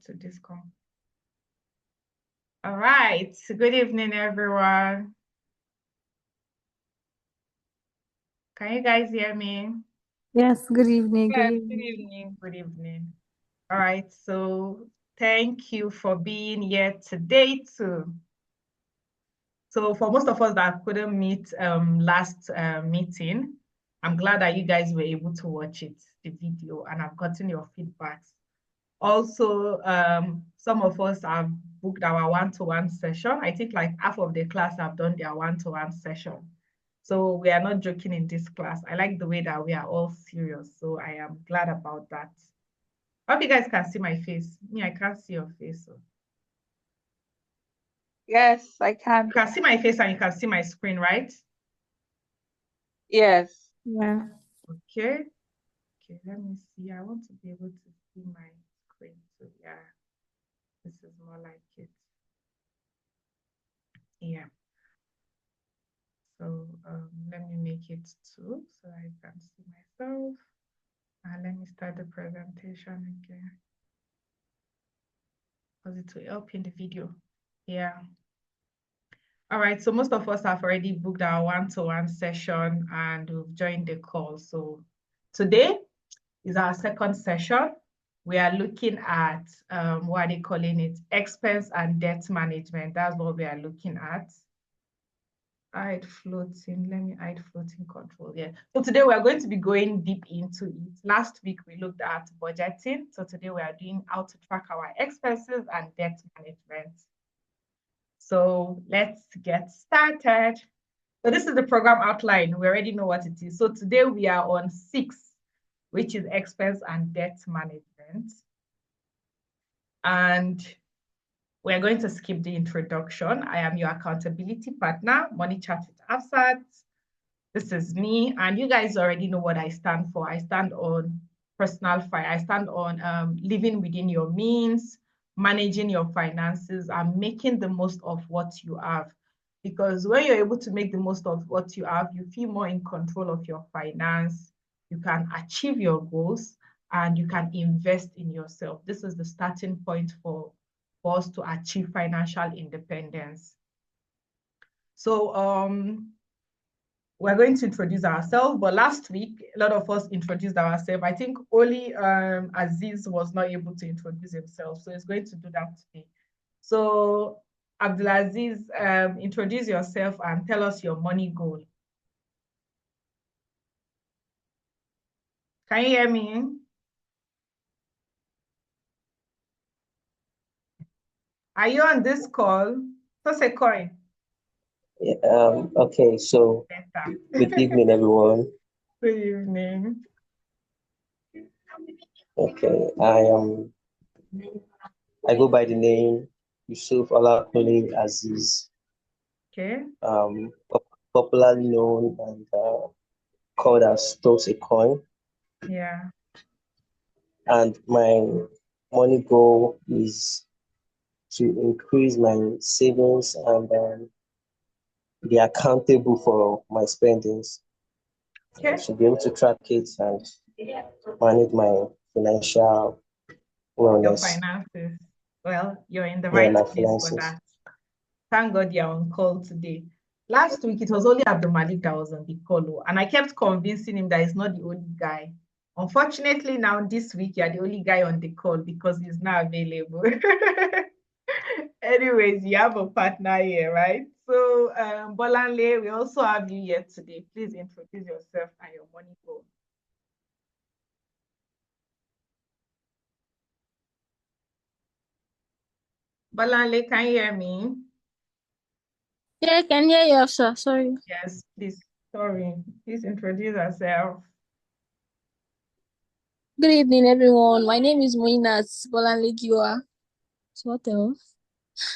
to this call. All right. Good evening, everyone. Can you guys hear me? Yes, good evening. Yes, Good good evening. evening. Good evening. All right. So thank you for being here today too. So for most of us that couldn't meet last meeting, I'm glad that you guys were able to watch it, the video, and I've gotten your feedbacks. Also, some of us have booked our one-to-one session. I think like half of the class have done their one-to-one session. So we are not joking in this class. I like the way that we are all serious. So I am glad about that. I hope you guys can see my face. Me, I can't see your face. So. Yes, I can. You can see my face and you can see my screen, right? Yes. Yeah. Okay. Okay, let me see. I want to be able to see my screen. So yeah, this is more like it. Yeah. So let me make it 2 so I can see myself. And let me start the presentation again. Because it will help in the video. Yeah. All right, so most of us have already booked our one-to-one session and we've joined the call. So today is our second session. We are looking at, what are they calling it? Expense and debt management. That's what we are looking at. Hide floating, let me hide floating control. Yeah. So today we are going to be going deep into it. Last week we looked at budgeting. So today we are doing how to track our expenses and debt management. So let's get started. So this is the program outline. We already know what it is. So today we are on 6, which is expense and debt management. And we're going to skip the introduction. I am your accountability partner, Money Chat with Afsat. This is me, and you guys already know what I stand for. I stand on personal finance. I stand on living within your means, managing your finances, and making the most of what you have. Because when you're able to make the most of what you have, you feel more in control of your finance, you can achieve your goals, and you can invest in yourself. This is the starting point for us to achieve financial independence. So we're going to introduce ourselves, but last week, a lot of us introduced ourselves. I think only Aziz was not able to introduce himself, so he's going to do that today. So Abdulaziz, introduce yourself and tell us your money goal. Can you hear me? Are you on this call? Toss a coin. Okay, so good evening, everyone. Good evening. Okay, I go by the name Yusuf Olakunle Aziz. Okay. Popularly known and called as Toss a Coin. Yeah. And my money goal is to increase my savings and be accountable for my spendings. Okay. I should be able to track it and manage my financial wellness. Your finances. Well, you're in the right place for that. Thank God you're on call today. Last week, it was only Abdul Malik that was on the call, and I kept convincing him that he's not the only guy. Unfortunately, now this week, you're the only guy on the call because he's not available. Anyways, you have a partner here, right? So, Bolanle, we also have you here today. Please introduce yourself and your money goal. Bolanle, can you hear me? Yeah, I can hear you, sir. Sorry. Yes, please. Sorry. Please introduce yourself. Good evening, everyone. My name is Moinat Bolanlegiwa. So what else?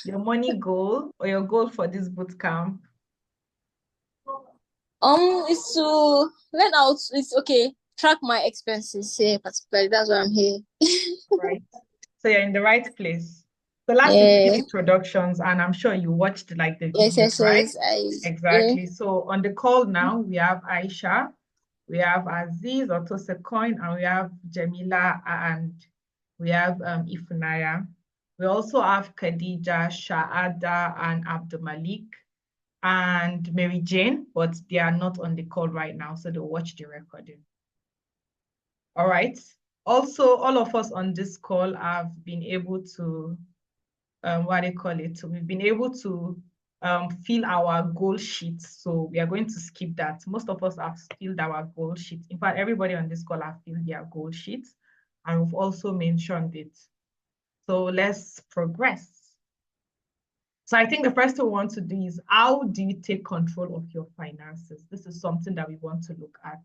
Your money goal or your goal for this bootcamp? It's to learn how to, it's okay, track my expenses here, particularly. That's why I'm here. Right. So you're in the right place. So last week we did introductions, and I'm sure you watched like the videos, right? Exactly. Yeah. So on the call now, we have Aisha, we have Aziz or Tosecoin, and we have Jamila and We have Ifunaya. We also have Khadija, Shaada, and Abdul Malik, and Mary Jane, but they are not on the call right now, so they'll watch the recording. All right. Also, all of us on this call have been able to, what do you call it? So we've been able to fill our goal sheets. So we are going to skip that. Most of us have filled our goal sheets. In fact, everybody on this call have filled their goal sheets, and we've also mentioned it. So let's progress. So I think the first thing we want to do is, how do you take control of your finances? This is something that we want to look at.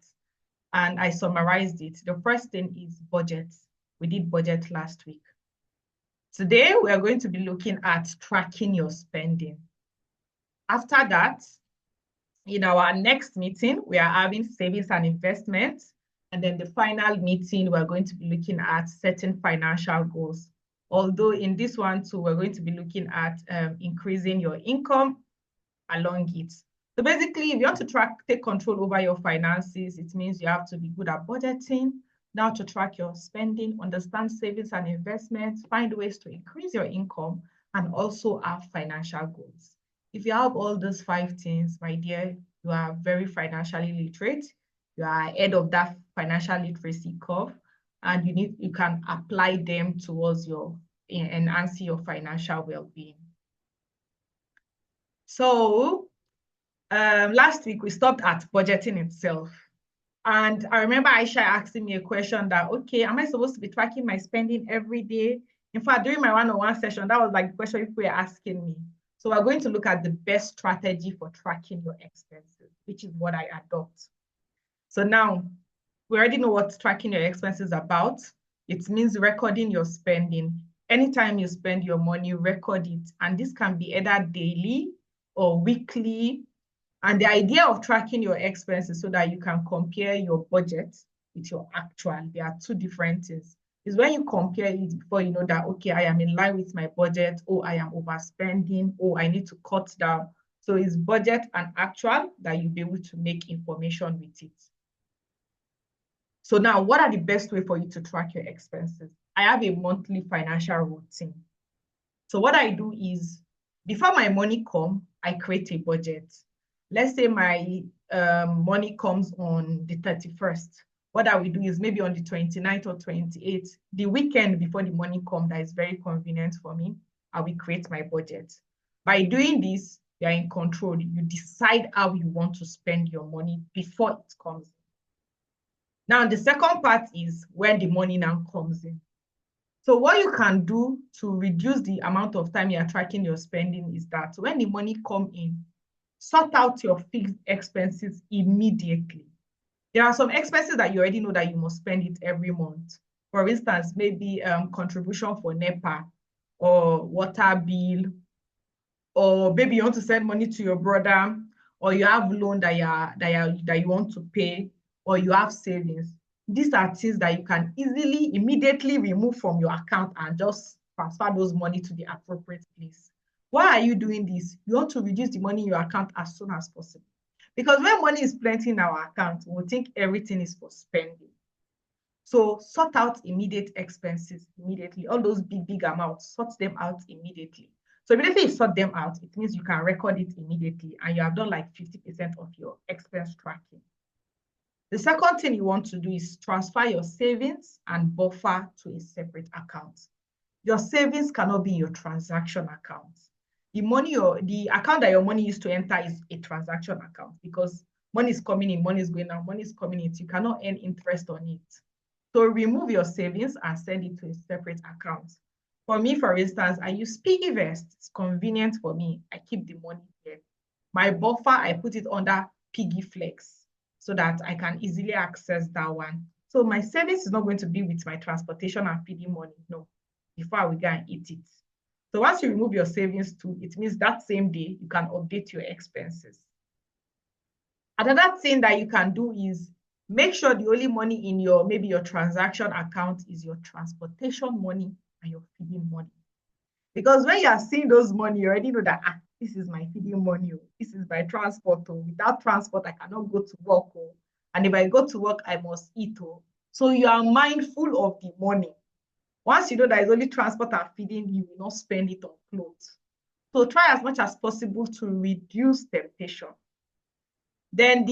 And I summarized it. The first thing is budget. We did budget last week. Today, we are going to be looking at tracking your spending. After that, in our next meeting, we are having savings and investments. And then the final meeting, we're going to be looking at setting financial goals. Although in this one too, we're going to be looking at increasing your income along it. So basically, if you want to take control over your finances, it means you have to be good at budgeting, now to track your spending, understand savings and investments, find ways to increase your income, and also have financial goals. If you have all those 5 things, my dear, you are very financially literate. You are ahead of that financial literacy curve, and you can apply them towards enhancing your financial well-being. So last week we stopped at budgeting itself. And I remember Aisha asking me a question that, okay, am I supposed to be tracking my spending every day? In fact, during my one-on-one session, that was like the question people were asking me. So we're going to look at the best strategy for tracking your expenses, which is what I adopt. So now, we already know what tracking your expenses is about. It means recording your spending. Anytime you spend your money, record it. And this can be either daily or weekly. And the idea of tracking your expenses so that you can compare your budget with your actual, there are 2 different things. Is when you compare it before you know that, okay, I am in line with my budget, or I am overspending, or I need to cut down. So it's budget and actual that you'll be able to make information with it. So now, what are the best way for you to track your expenses? I have a monthly financial routine. So what I do is, before my money comes, I create a budget. Let's say my money comes on the 31st. What I will do is, maybe on the 29th or 28th, the weekend before the money comes, that is very convenient for me, I will create my budget. By doing this, you are in control. You decide how you want to spend your money before it comes in. Now, the second part is when the money now comes in. So what you can do to reduce the amount of time you are tracking your spending is that when the money comes in, sort out your fixed expenses immediately. There are some expenses that you already know that you must spend it every month. For instance, maybe contribution for NEPA or water bill, or maybe you want to send money to your brother, or you have loan that you want to pay, or you have savings. These are things that you can easily, immediately remove from your account and just transfer those money to the appropriate place. Why are you doing this? You want to reduce the money in your account as soon as possible. Because when money is plenty in our account, we'll think everything is for spending. So sort out immediate expenses immediately. All those big amounts, sort them out immediately. So immediately you sort them out, it means you can record it immediately, and you have done like 50% of your expense tracking. The second thing you want to do is transfer your savings and buffer to a separate account. Your savings cannot be your transaction account. The account that your money used to enter is a transaction account, because money is coming in, money is going out, money is coming in. You cannot earn interest on it. So remove your savings and send it to a separate account. For me, for instance, I use PiggyVest. It's convenient for me. I keep the money there. My buffer, I put it under PiggyFlex so that I can easily access that one. So my savings is not going to be with my transportation and feeding money. No, before we go and eat it. So once you remove your savings too, it means that same day you can update your expenses. Another thing that you can do is make sure the only money in maybe your transaction account is your transportation money and your feeding money. Because when you are seeing those money, you already know that, this is my feeding money, this is my transport. Without transport, I cannot go to work. And if I go to work, I must eat. So you are mindful of the money. Once you know that it's only transport and feeding, you will not spend it on clothes. So try as much as possible to reduce temptation. Then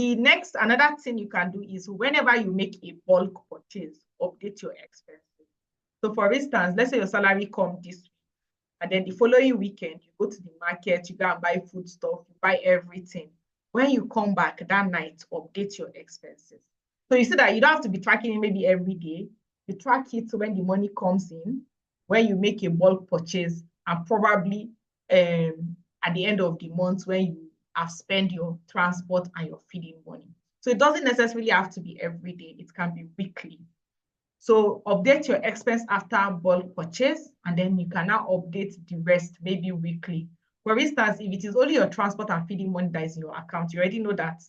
another thing you can do is whenever you make a bulk purchase, update your expenses. So for instance, let's say your salary comes this week, and then the following weekend, you go to the market, you go and buy food stuff, you buy everything. When you come back that night, update your expenses. So you see that you don't have to be tracking it maybe every day. You track it when the money comes in, when you make a bulk purchase, and probably at the end of the month when you have spent your transport and your feeding money. So it doesn't necessarily have to be every day. It can be weekly. So update your expense after bulk purchase, and then you can now update the rest maybe weekly. For instance, if it is only your transport and feeding money that is in your account, you already know that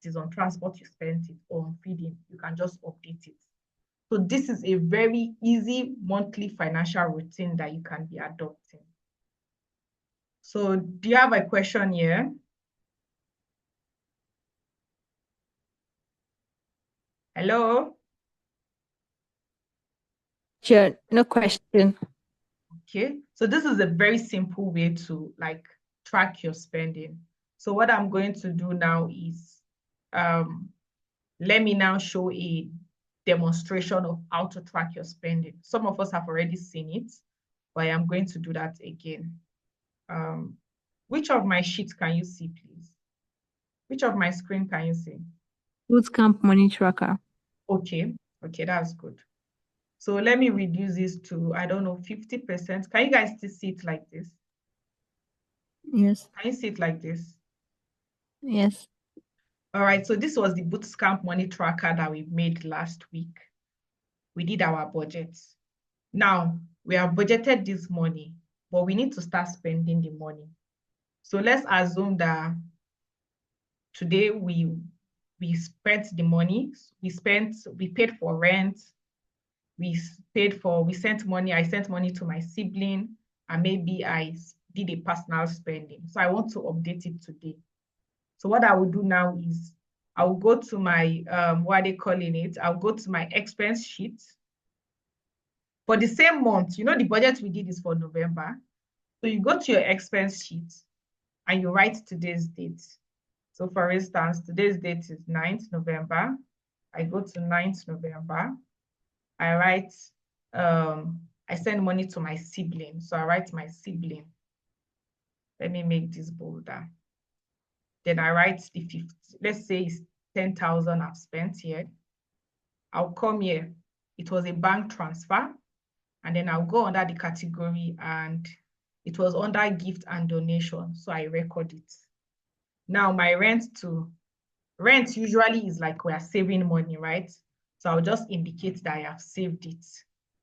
it is on transport you spent it, or on feeding, you can just update it. So this is a very easy monthly financial routine that you can be adopting. So do you have a question here? Hello? Sure, no question. Okay, so this is a very simple way to track your spending. So what I'm going to do now is, let me now show a demonstration of how to track your spending. Some of us have already seen it, but I am going to do that again. Which of my sheets can you see, please? Which of my screen can you see? Bootcamp money tracker. Okay, that's good. So let me reduce this to, I don't know, 50%. Can you guys still see it like this? Yes. Can you see it like this? Yes. All right, so this was the Bootcamp money tracker that we made last week. We did our budgets. Now, we have budgeted this money, but we need to start spending the money. So let's assume that today we spent the money. We paid for rent. We sent money. I sent money to my sibling, and maybe I did a personal spending. So I want to update it today. So what I will do now is I will go to my, what are they calling it? I'll go to my expense sheet. For the same month, you know, the budget we did is for November. So you go to your expense sheet and you write today's date. So for instance, today's date is 9th November. I go to 9th November. I write, I send money to my sibling. So I write my sibling. Let me make this bolder. Then I write the 50, let's say it's 10,000 I've spent here. I'll come here. It was a bank transfer. And then I'll go under the category, and it was under gift and donation. So I record it. Now my rent usually is like we are saving money, right? So I'll just indicate that I have saved it,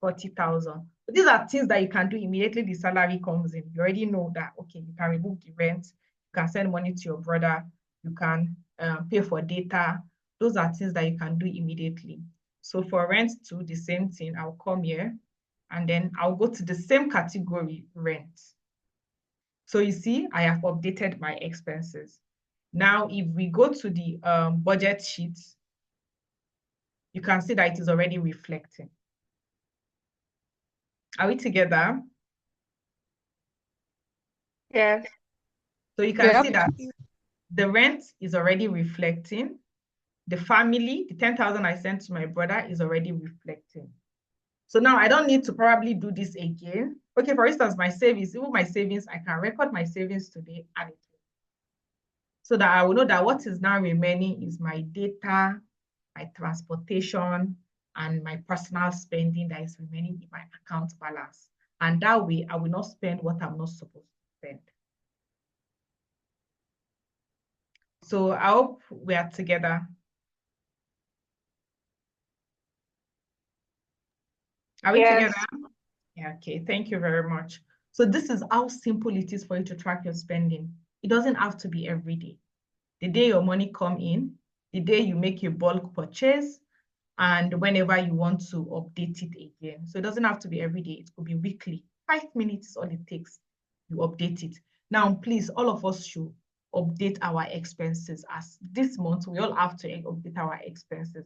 40,000. But these are things that you can do immediately the salary comes in. You already know that, okay, you can remove the rent, you can send money to your brother, you can pay for data. Those are things that you can do immediately. So for rent too, the same thing. I'll come here, and then I'll go to the same category, rent. So you see, I have updated my expenses. Now, if we go to the budget sheet, you can see that it is already reflecting. Are we together? Yes. So you can see that the rent is already reflecting. The family, the 10,000 I sent to my brother is already reflecting. So now I don't need to probably do this again. Okay, for instance, my savings, even my savings, I can record my savings today and it, so that I will know that what is now remaining is my data, my transportation, and my personal spending that is remaining in my account balance. And that way, I will not spend what I'm not supposed to spend. So I hope we are together. Are we together? Yeah, okay, thank you very much. So this is how simple it is for you to track your spending. It doesn't have to be every day. The day your money come in, the day you make your bulk purchase, and whenever you want to update it again. So it doesn't have to be every day. It could be weekly. 5 minutes is all it takes. You update it. Now, please, all of us should update our expenses. As this month, we all have to update our expenses,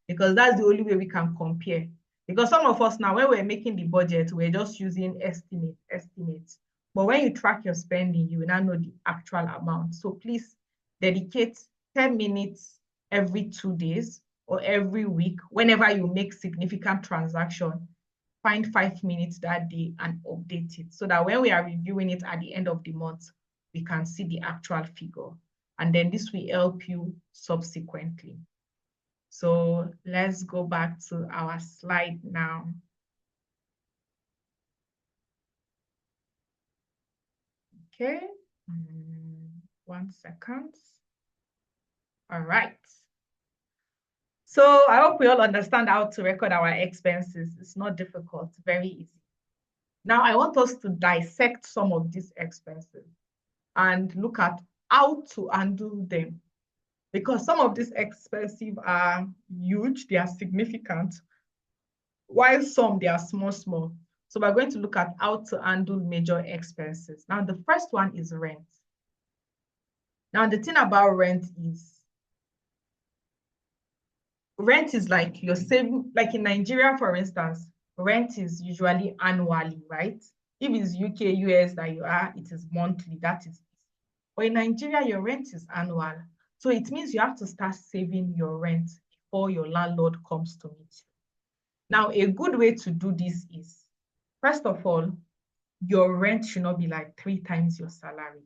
because that's the only way we can compare. Because some of us now, when we're making the budget, we're just using estimates. But when you track your spending, you will now know the actual amount. So please dedicate 10 minutes every 2 days or every week. Whenever you make significant transaction, find 5 minutes that day and update it so that when we are reviewing it at the end of the month, we can see the actual figure. And then this will help you subsequently. So let's go back to our slide now. Okay, 1 second. All right. So I hope we all understand how to record our expenses. It's not difficult, very easy. Now I want us to dissect some of these expenses and look at how to handle them, because some of these expenses are huge, they are significant, while some they are small. So we're going to look at how to handle major expenses. Now the first one is rent. Now the thing about rent is like you're saving, like in Nigeria, for instance, rent is usually annually, right? If it's UK, US that you are, it is monthly, that is. But in Nigeria, your rent is annual. So it means you have to start saving your rent before your landlord comes to meet you. Now, a good way to do this is, first of all, your rent should not be like 3 times your salary.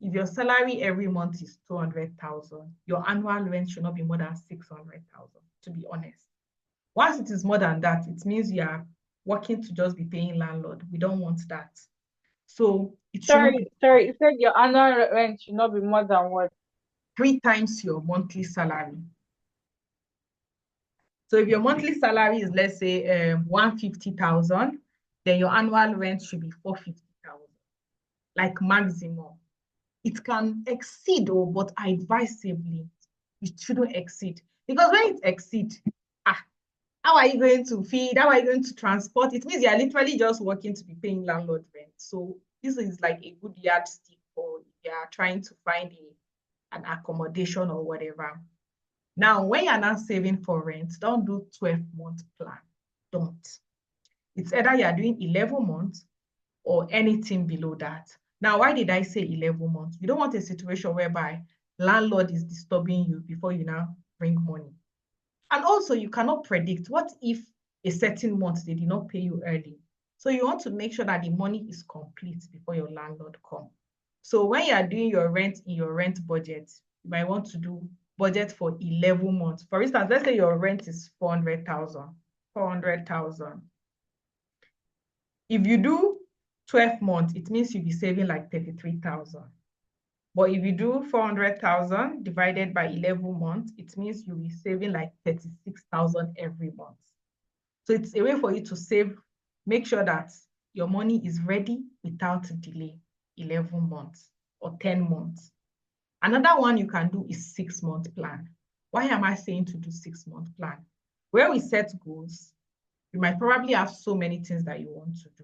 If your salary every month is 200,000, your annual rent should not be more than 600,000, to be honest. Once it is more than that, it means you are working to just be paying landlord. We don't want that. So it should not be Sorry, you said your annual rent should not be more than what? 3 times your monthly salary. So if your monthly salary is, let's say, 150,000, then your annual rent should be 450,000, like maximum. It can exceed, but advisably, it shouldn't exceed. Because when it exceeds, how are you going to feed? How are you going to transport? It means you are literally just working to be paying landlord rent. So this is like a good yardstick for if you are trying to find an accommodation or whatever. Now, when you're not saving for rent, don't do 12-month plan. Don't. It's either you're doing 11 months or anything below that. Now, why did I say 11 months? You don't want a situation whereby landlord is disturbing you before you now bring money. And also, you cannot predict what if a certain month they did not pay you early. So you want to make sure that the money is complete before your landlord comes. So when you are doing your rent in your rent budget, you might want to do budget for 11 months. For instance, let's say your rent is 400,000. 400,000. If you do 12 months, it means you'll be saving like 33,000. But if you do 400,000 divided by 11 months, it means you'll be saving like 36,000 every month. So it's a way for you to save, make sure that your money is ready without delay, 11 months or 10 months. Another one you can do is 6-month plan. Why am I saying to do 6-month plan? Where we set goals, you might probably have so many things that you want to do.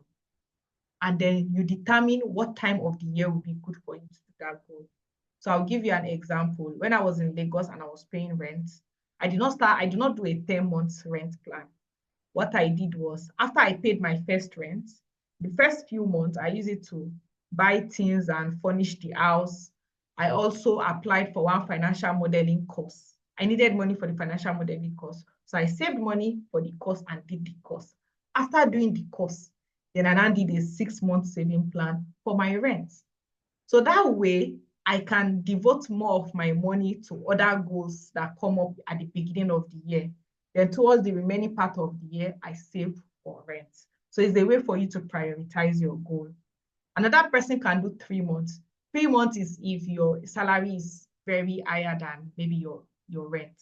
And then you determine what time of the year will be good for you to do that goal. So I'll give you an example. When I was in Lagos and I was paying rent, I did not do a 10-month rent plan. What I did was, after I paid my first rent, the first few months, I used it to buy things and furnish the house. I also applied for one financial modeling course. I needed money for the financial modeling course. So I saved money for the course and did the course. After doing the course, then I now did a 6-month saving plan for my rent. So that way, I can devote more of my money to other goals that come up at the beginning of the year. Then towards the remaining part of the year, I save for rent. So it's a way for you to prioritize your goal. Another person can do 3 months. 3 months is if your salary is very higher than maybe your rent.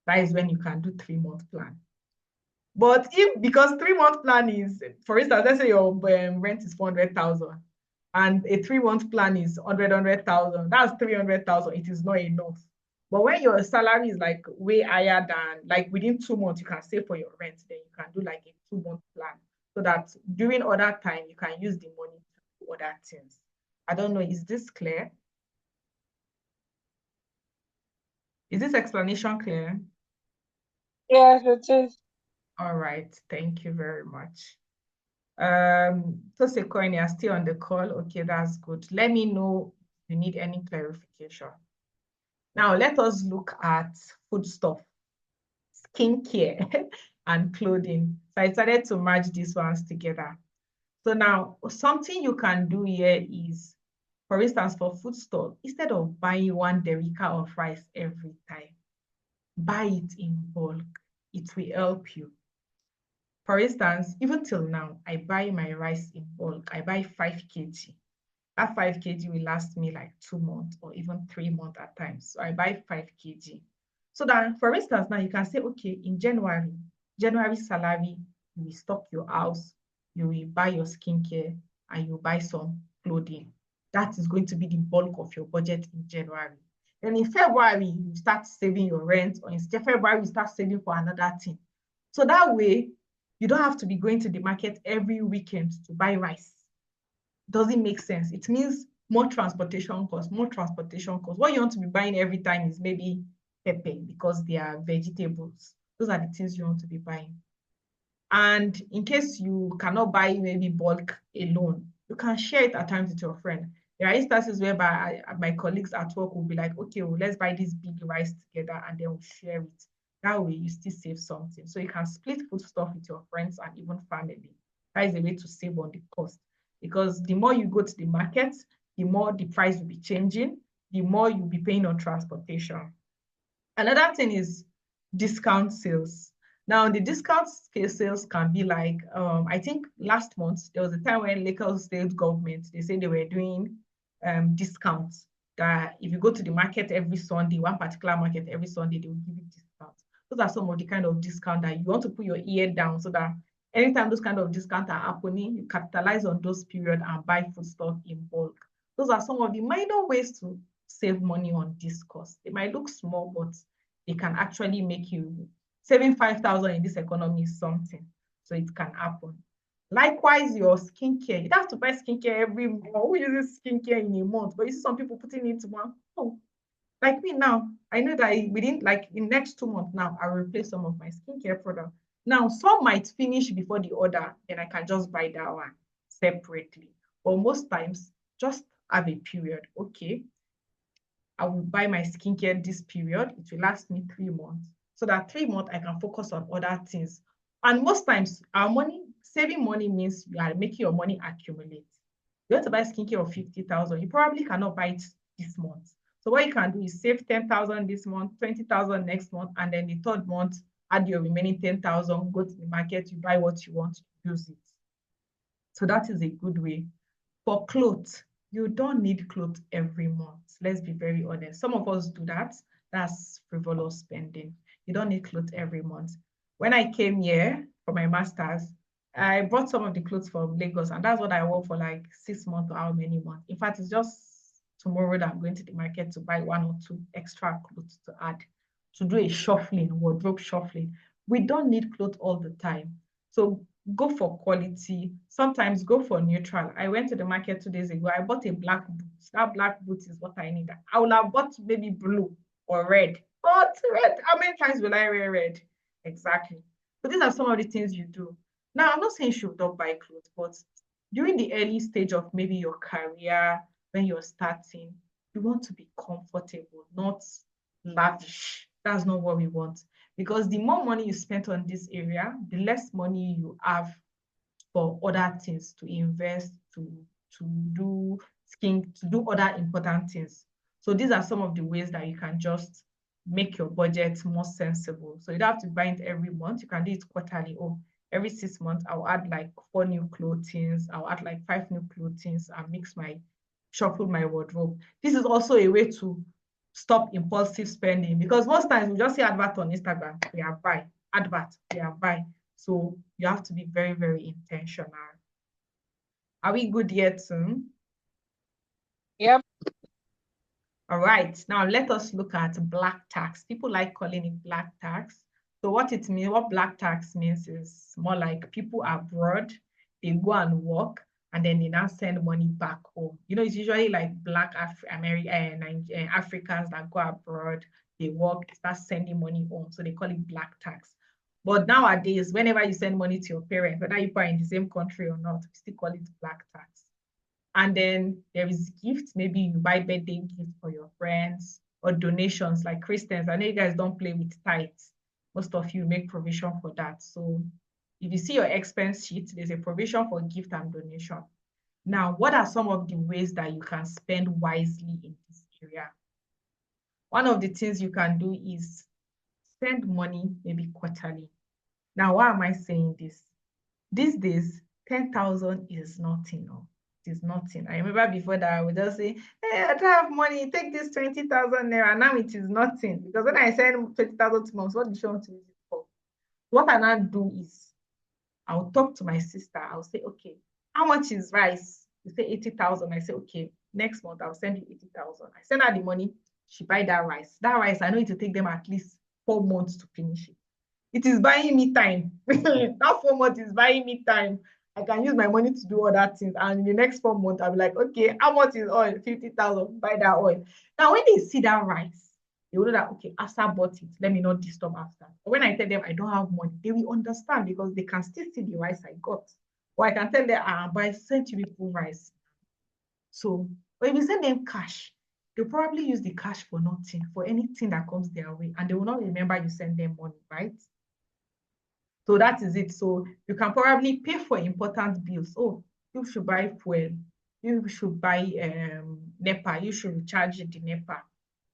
That is when you can do 3-month plan. But because 3-month plan is, for instance, let's say your rent is 400,000 and a 3-month plan is 100,000, that's 300,000. It is not enough. But when your salary is like way higher than, like within 2 months, you can save for your rent, then you can do like a 2-month plan so that during other time, you can use the money to do other things. I don't know, is this clear? Is this explanation clear? Yes, it is. All right. Thank you very much. Tosekoin, you're still on the call. Okay, that's good. Let me know if you need any clarification. Now, let us look at foodstuff, skincare, and clothing. So I decided to merge these ones together. So now, something you can do here is, for instance, for foodstuff, instead of buying one derica of rice every time, buy it in bulk. It will help you. For instance, even till now, I buy my rice in bulk. I buy 5 kg. That 5 kg will last me like 2 months or even 3 months at times. So I buy 5 kg. So that, for instance, now you can say, okay, in January salary, you will stock your house, you will buy your skincare, and you buy some clothing. That is going to be the bulk of your budget in January. Then in February, you start saving your rent, or in February, you start saving for another thing. So that way, you don't have to be going to the market every weekend to buy rice. Doesn't make sense. It means more transportation costs, more transportation costs. What you want to be buying every time is maybe pepper because they are vegetables. Those are the things you want to be buying. And in case you cannot buy maybe bulk alone, you can share it at times with your friend. There are instances whereby my colleagues at work will be like, okay, well, let's buy this big rice together and then we'll share it. That way you still save something. So you can split food stuff with your friends and even family. That is a way to save on the cost. Because the more you go to the market, the more the price will be changing, the more you'll be paying on transportation. Another thing is discount sales. Now, the discount sales can be like, I think last month, there was a time when Lagos state government, they said they were doing discounts, that if you go to the market every Sunday, one particular market every Sunday, they will give you discounts. Those are some of the kind of discount that you want to put your ear down so that anytime those kind of discounts are happening, you capitalize on those period and buy food stuff in bulk. Those are some of the minor ways to save money on this cost. It might look small, but it can actually make you saving 5,000 in this economy is something. So it can happen. Likewise, your skincare. You don't have to buy skincare every month. Who uses skincare in a month? But you see some people putting it one. Oh, like me now. I know that within like in next 2 months now, I'll replace some of my skincare products. Now, some might finish before the order, and I can just buy that one separately. But most times, just have a period. Okay, I will buy my skincare this period. It will last me 3 months. So that 3 months I can focus on other things. And most times our money, saving money means you are making your money accumulate. You want to buy skincare of 50,000, you probably cannot buy it this month. So what you can do is save 10,000 this month, 20,000 next month, and then the third month, add your remaining 10,000, go to the market, you buy what you want, use it. So that is a good way. For clothes, you don't need clothes every month. Let's be very honest. Some of us do that. That's frivolous spending. You don't need clothes every month. When I came here for my master's, I brought some of the clothes from Lagos, and that's what I wore for like 6 months or how many months. In fact, it's just tomorrow that I'm going to the market to buy 1 or 2 extra clothes to add, to do a shuffling, wardrobe shuffling. We don't need clothes all the time. So go for quality. Sometimes go for neutral. I went to the market 2 days ago. I bought a black boot. That black boot is what I need. I would have bought maybe blue or red. But red, how many times will I wear red? Exactly. So these are some of the things you do. Now, I'm not saying you should not buy clothes, but during the early stage of maybe your career, when you're starting, you want to be comfortable, not lavish. That's not what we want. Because the more money you spend on this area, the less money you have for other things to invest, to do to do other important things. So these are some of the ways that you can just make your budget more sensible. So you don't have to buy it every month. You can do it quarterly. Oh, every 6 months, I'll add like 4 new clothings. I'll add like 5 new clothings and shuffle my wardrobe. This is also a way to stop impulsive spending, because most times we just see advert on Instagram, we are buy, advert, we are buy. So you have to be very, very intentional. Are we good yet soon? Yep. All right, now let us look at black tax. People like calling it black tax. So what black tax means is more like people abroad, they go and work, and then they now send money back home. It's usually like black Africans that go abroad, they work, they start sending money home. So they call it black tax. But nowadays, whenever you send money to your parents, whether you are in the same country or not, we still call it black tax. And then there is gifts. Maybe you buy birthday gifts for your friends or donations like Christians. I know you guys don't play with tithes. Most of you make provision for that. So if you see your expense sheet, there's a provision for gift and donation. Now, what are some of the ways that you can spend wisely in this area? One of the things you can do is spend money maybe quarterly. Now, why am I saying this? These days, 10,000 is nothing. No, it is nothing. I remember before that I would just say, hey, I don't have money, take this 20,000 naira. Now it is nothing. Because when I send 20,000 to moms, what do you want to use it for? What I now do is I'll talk to my sister. I'll say, okay, how much is rice? You say 80,000. I say, okay, next month I'll send you 80,000. I send her the money. She buy that rice. That rice, I know it will take them at least 4 months to finish it. It is buying me time. That 4 months is buying me time. I can use my money to do other things. And in the next 4 months, I'll be like, okay, how much is oil? 50,000, buy that oil. Now, when they see that rice, they will know that, okay, after bought it, let me not disturb after. But when I tell them I don't have money, they will understand because they can still see the rice I got. Or I can tell them, but I sent you people rice. So, but if you send them cash, they'll probably use the cash for nothing, for anything that comes their way. And they will not remember you send them money, right? So that is it. So you can probably pay for important bills. Oh, you should buy fuel. You should buy NEPA. You should recharge the NEPA.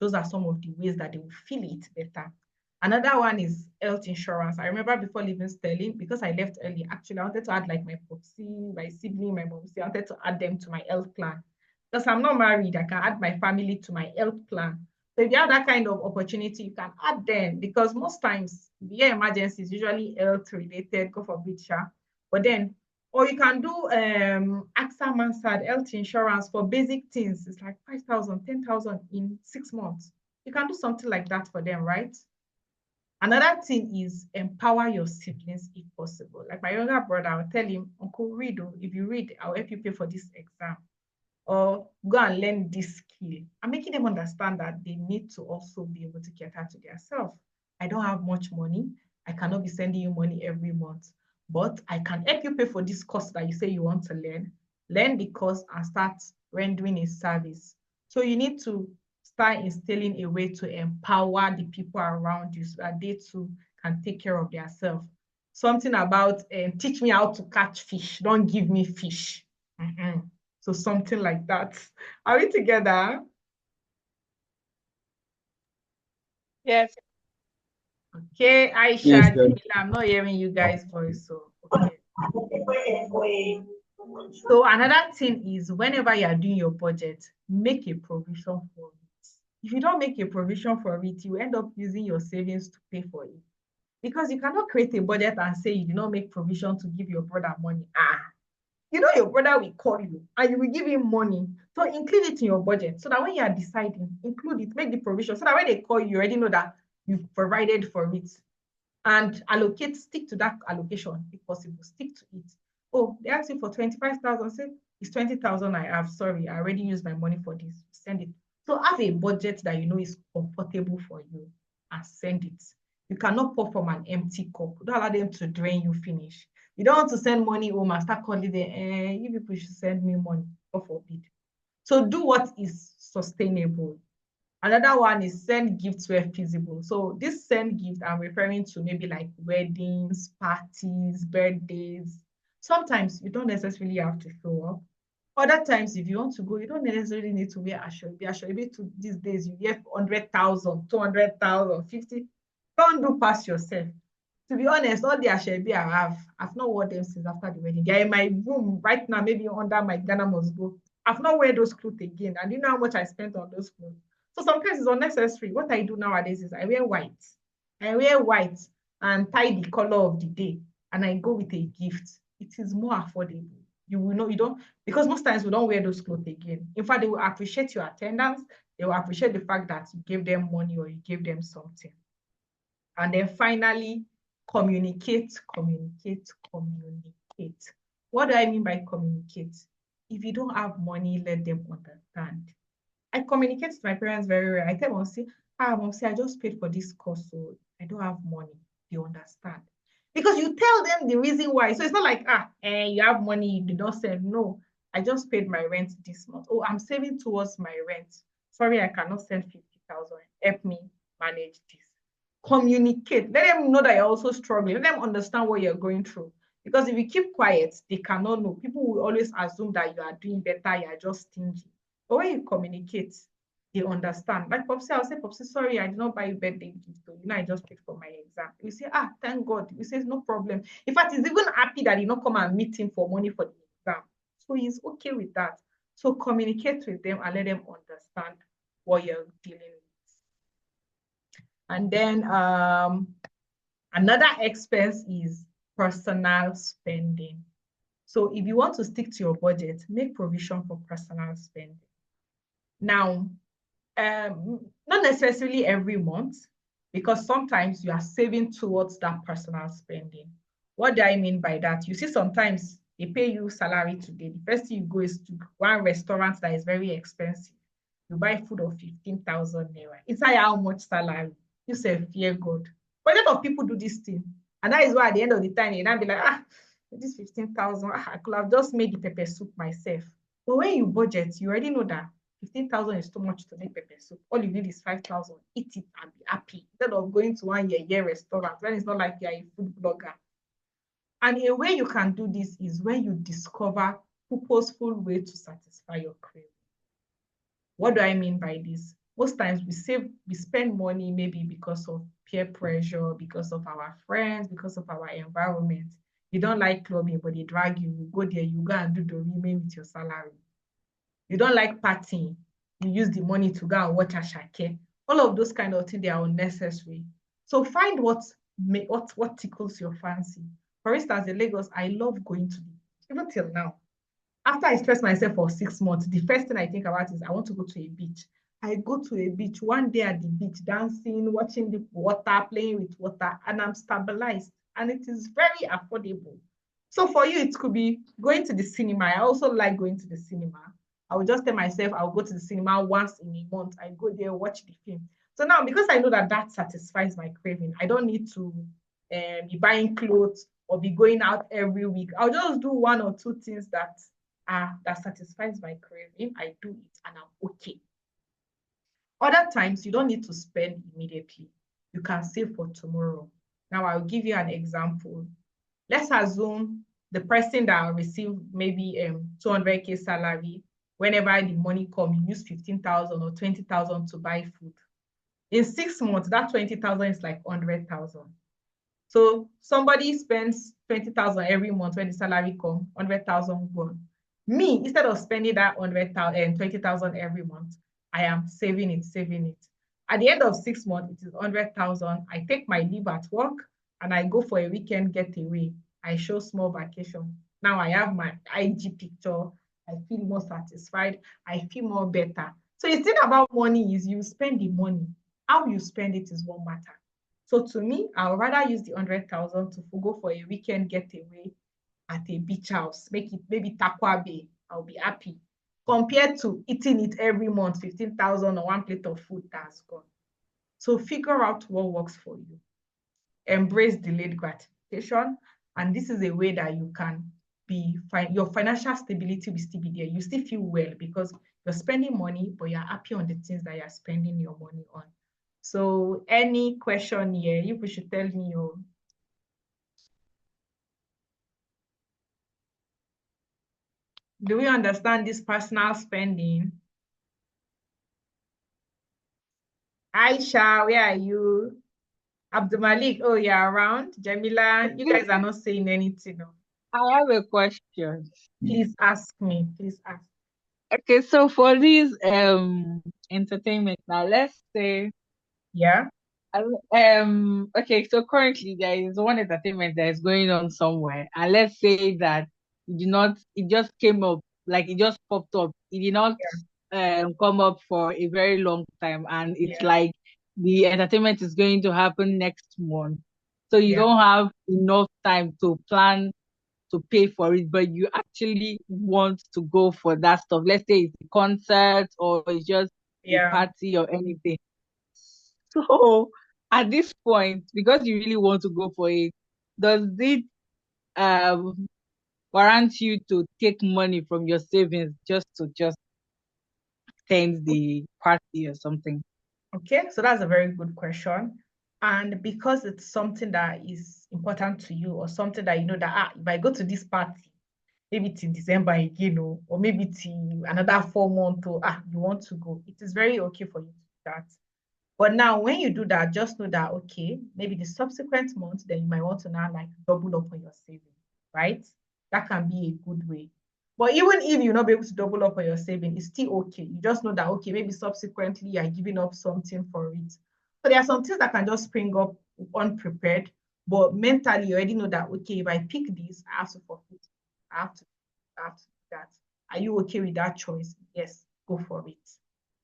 Those are some of the ways that they will feel it better. Another one is health insurance. I remember before leaving Sterling, because I left early, actually, I wanted to add like my popsy, my sibling, my momsy. I wanted to add them to my health plan. Because I'm not married, I can add my family to my health plan. So if you have that kind of opportunity, you can add them because most times the emergencies usually health related, go for bit sha. But then, or you can do AXA Mansard health insurance for basic things. It's like 5,000, 10,000 in 6 months. You can do something like that for them, right? Another thing is empower your siblings if possible. Like my younger brother, I'll tell him, Uncle, read. If you read, I'll help you pay for this exam or go and learn this skill. I'm making them understand that they need to also be able to cater to themselves. I don't have much money. I cannot be sending you money every month, but I can help you pay for this course that you say you want to learn. Learn the course and start rendering a service. So you need to start instilling a way to empower the people around you so that they too can take care of themselves. Something about teach me how to catch fish. Don't give me fish. So something like that. Are we together? Yes. Okay, Aisha, Yes, Jamila, I'm not hearing you guys' voice, so okay. So another thing is whenever you are doing your budget, make a provision for it. If you don't make a provision for it, you end up using your savings to pay for it. Because you cannot create a budget and say you do not make provision to give your brother money. You know your brother will call you and you will give him money. So include it in your budget so that when you are deciding, include it, make the provision so that when they call you, you already know that you've provided for it. And allocate, stick to that allocation if possible, stick to it. Oh, they asked you for 25,000, say it's 20,000 I have. Sorry, I already used my money for this. Send it. So have a budget that you know is comfortable for you and send it. You cannot pour from an empty cup. Don't allow them to drain you finish. You don't want to send money home and start calling them, you people should send me money. God forbid. So do what is sustainable. Another one is send gifts where feasible. So this send gift, I'm referring to maybe like weddings, parties, birthdays. Sometimes you don't necessarily have to show up. Other times, if you want to go, you don't necessarily need to wear ashwabi. Ashwabi to these days, you get 100,000, 200,000, 50. Don't do past yourself. To be honest, all the ashwabi I have, I've not worn them since after the wedding. They're in my room right now, maybe under my Ghana must go. I've not wear those clothes again. And you know how much I spent on those clothes. So sometimes it's unnecessary. What I do nowadays is I wear white. I wear white and tie the color of the day. And I go with a gift. It is more affordable. You will know you don't, because most times we don't wear those clothes again. In fact, they will appreciate your attendance. They will appreciate the fact that you gave them money or you gave them something. And then finally, communicate, communicate, communicate. What do I mean by communicate? If you don't have money, let them understand. I communicate to my parents very well. I tell Mom, say, I just paid for this course, so I don't have money. They understand. Because you tell them the reason why. So it's not like, you have money, you did not send. No, I just paid my rent this month. Oh, I'm saving towards my rent. Sorry, I cannot send 50,000. Help me manage this. Communicate. Let them know that you're also struggling. Let them understand what you're going through. Because if you keep quiet, they cannot know. People will always assume that you are doing better, you are just stingy. But when you communicate, they understand. Like Popsy, I'll say, Popsy, sorry, I did not buy you birthday gift. So, I just paid for my exam. You say, thank God. You say, no problem. In fact, he's even happy that you not come and meet him for money for the exam. So he's okay with that. So communicate with them and let them understand what you're dealing with. And then another expense is personal spending. So if you want to stick to your budget, make provision for personal spending. Now, not necessarily every month, because sometimes you are saving towards that personal spending. What do I mean by that? You see, sometimes they pay you salary today. The first thing you go is to one restaurant that is very expensive. You buy food of 15,000 naira. Inside how much salary? You say, fear God. But a lot of people do this thing. And that is why at the end of the time, you now be like, this 15,000, I could have just made the pepper soup myself. But when you budget, you already know that 15,000 is too much to make pepper soup. All you need is 5,000. Eat it and be happy. Instead of going to one year restaurant when it's not like you're a food blogger. And a way you can do this is when you discover purposeful way to satisfy your craving. What do I mean by this? Most times we spend money maybe because of peer pressure, because of our friends, because of our environment. You don't like clubbing, but they drag you. You go there, you go and do the remain with your salary. You don't like partying, you use the money to go and watch Ashake. All of those kind of things, they are unnecessary. So find what tickles your fancy. For instance, in Lagos, I love going to the beach, even till now. After I stress myself for 6 months, the first thing I think about is I want to go to a beach. I go to a beach one day at the beach, dancing, watching the water, playing with water, and I'm stabilized. And it is very affordable. So for you, it could be going to the cinema. I also like going to the cinema. I will just tell myself I'll go to the cinema once in a month. I go there, watch the film. So now, because I know that that satisfies my craving, I don't need to be buying clothes or be going out every week. I'll just do one or two things that satisfies my craving. I do it and I'm okay. Other times, you don't need to spend immediately. You can save for tomorrow. Now, I'll give you an example. Let's assume the person that received maybe 200K salary, whenever the money comes, you use 15,000 or 20,000 to buy food. In 6 months, that 20,000 is like 100,000. So somebody spends 20,000 every month when the salary comes, 100,000 gone. Me, instead of spending that 100,000 and 20,000 every month, I am saving it. At the end of 6 months, it is 100,000. I take my leave at work and I go for a weekend getaway. I show small vacation. Now I have my IG picture. I feel more satisfied. I feel more better. So the thing about money is you spend the money. How you spend it is what matters. So to me, I would rather use the 100,000 to go for a weekend getaway at a beach house. Make it maybe Takwa Bay. I'll be happy. Compared to eating it every month, 15,000 or one plate of food that's gone. So figure out what works for you. Embrace delayed gratification. And this is a way that you can your financial stability will still be there. You still feel well because you're spending money, but you're happy on the things that you're spending your money on. So any question here, you should tell me your. Do we understand this personal spending? Aisha, where are you? Abdul Malik, oh, you're around. Jamila, you guys are not saying anything. No. I have a question. Please ask me. Please ask. Okay, so for this entertainment now, let's say Yeah. okay, so currently there is one entertainment that is going on somewhere, and let's say that it just came up, like it just popped up. It did not come up for a very long time, and it's like the entertainment is going to happen next month. So you don't have enough time to plan to pay for it, but you actually want to go for that stuff. Let's say it's a concert or it's just a party or anything. So at this point, because you really want to go for it, does it warrant you to take money from your savings just to just attend the party or something? Okay, so that's a very good question. And because it's something that is important to you, or something that you know that if I go to this party, maybe till December again, or maybe till another 4 months, or you want to go, it is very okay for you to do that. But now, when you do that, just know that, okay, maybe the subsequent month, then you might want to now like double up on your saving, right? That can be a good way. But even if you're not be able to double up on your saving, it's still okay. You just know that, okay, maybe subsequently you're giving up something for it. So there are some things that can just spring up unprepared, but mentally you already know that, okay, if I pick this, I have to forfeit. I have to do that. Are you okay with that choice? Yes, go for it.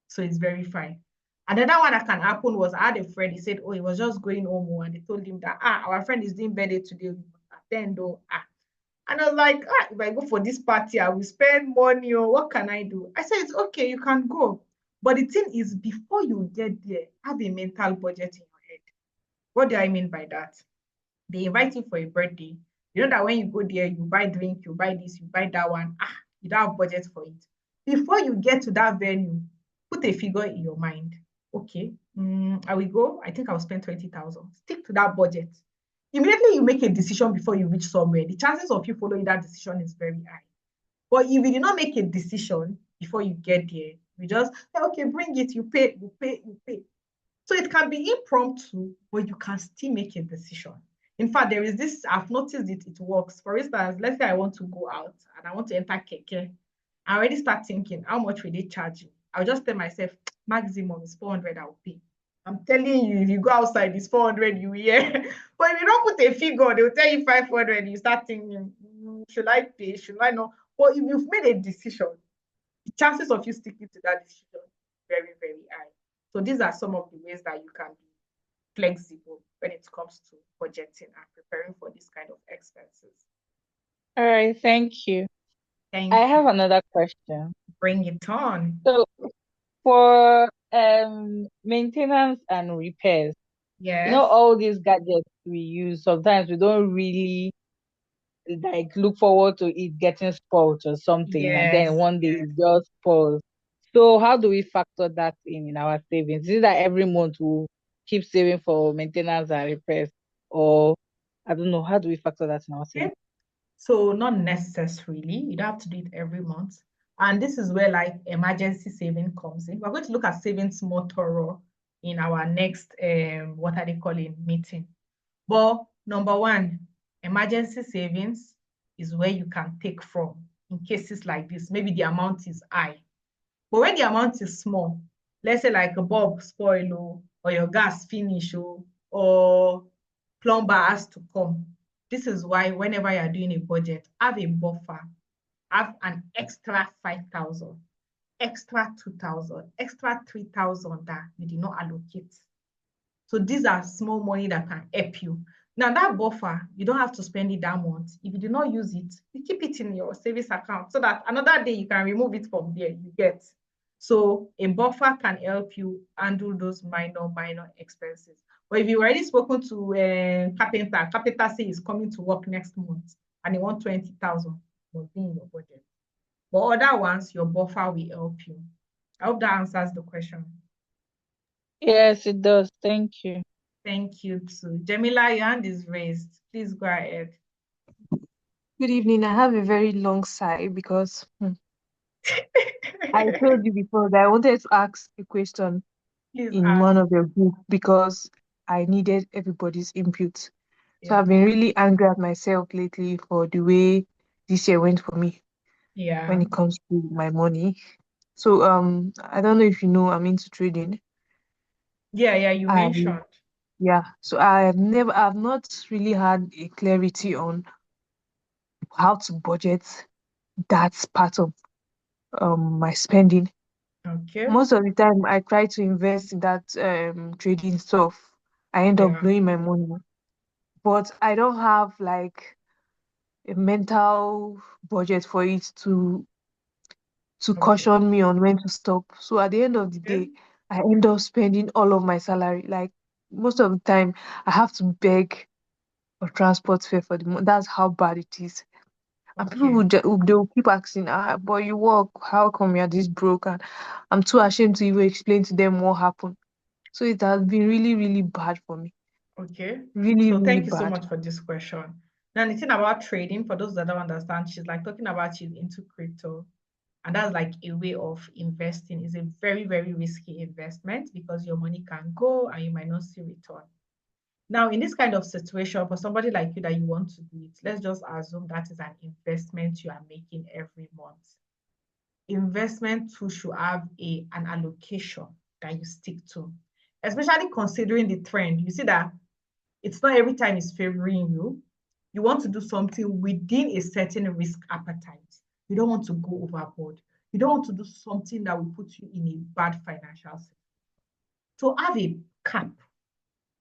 So it's very fine. Another one that can happen was I had a friend, he said, oh, he was just going home, and they told him that, our friend is doing birthday today, we must attend, And I was like, if I go for this party, I will spend money, or what can I do? I said, it's okay, you can go. But the thing is, before you get there, have a mental budget in your head. What do I mean by that? They invite you for a birthday. You know that when you go there, you buy drink, you buy this, you buy that one. You don't have budget for it. Before you get to that venue, put a figure in your mind. Okay, I will go. I think I'll spend 20,000. Stick to that budget. Immediately you make a decision before you reach somewhere, the chances of you following that decision is very high. But if you did not make a decision before you get there, you just say, okay, bring it, you pay, you pay, you pay. So it can be impromptu, but you can still make a decision. In fact, there is this, I've noticed it works. For instance, let's say I want to go out and I want to enter Keke. I already start thinking, how much will they charge you? I'll just tell myself, maximum is 400, I'll pay. I'm telling you, if you go outside, it's 400, you hear. But if you don't put a figure, they'll tell you 500, you start thinking, should I pay? Should I not? But if you've made a decision, the chances of you sticking to that decision is very, very high. So these are some of the ways that you can be flexible when it comes to budgeting and preparing for this kind of expenses. All right, thank you. I Thank you. have another question. Bring it on. So for maintenance and repairs, Yes. all these gadgets we use, sometimes we don't really like look forward to it getting spoiled or something, and then Yes. one day it just spoils. So how do we factor that in our savings? Is it that every month we'll keep saving for maintenance and repairs, or I don't know, how do we factor that in our savings? Okay. So not necessarily. You don't have to do it every month. And this is where like emergency saving comes in. We're going to look at savings more thorough in our next what are they calling meeting. But number one, emergency savings is where you can take from in cases like this. Maybe the amount is high. But when the amount is small, let's say like a bulb spoil, or your gas finish, or plumber has to come. This is why whenever you're doing a budget, have a buffer, have an extra 5,000, extra 2,000, extra 3,000 that you did not allocate. So these are small money that can help you. Now that buffer, you don't have to spend it that month. If you do not use it, you keep it in your savings account so that another day you can remove it from there, you get. So a buffer can help you handle those minor expenses. But if you've already spoken to a carpenter say he's coming to work next month and he wants 20,000, must be in your budget. But other ones, your buffer will help you. I hope that answers the question. Yes, it does. Thank you. Thank you too. Jamila, your hand is raised. Please go ahead. Good evening. I have a very long sigh because I told you before that I wanted to ask a question Please in ask. one of your group because I needed everybody's input. So Yeah. I've been really angry at myself lately for the way this year went for me Yeah. when it comes to my money. So I don't know if you know I'm into trading. Yeah, you I mentioned. so I've not really had a clarity on how to budget that part of my spending. Okay. Most of the time I try to invest in that trading stuff. I end up Yeah. blowing my money. But I don't have like a mental budget for it to Okay. caution me on when to stop. So at the end of the Okay. day, I end up spending all of my salary. Like most of the time I have to beg or transport fare for the month. That's how bad it is. And people Okay. they will keep asking, but you work, how come you're this broke? And I'm too ashamed to even explain to them what happened. So it has been really, really bad for me. Okay. Really, So really thank you so bad. much for this question. Now, the thing about trading, for those that don't understand, she's like talking about she's into crypto. And that's like a way of investing. It's a very, very risky investment because your money can go and you might not see return. Now, in this kind of situation, for somebody like you that you want to do it, let's just assume that is an investment you are making every month. Investment too should have an allocation that you stick to, especially considering the trend. You see that it's not every time it's favoring you. You want to do something within a certain risk appetite. You don't want to go overboard. You don't want to do something that will put you in a bad financial situation. So have a cap.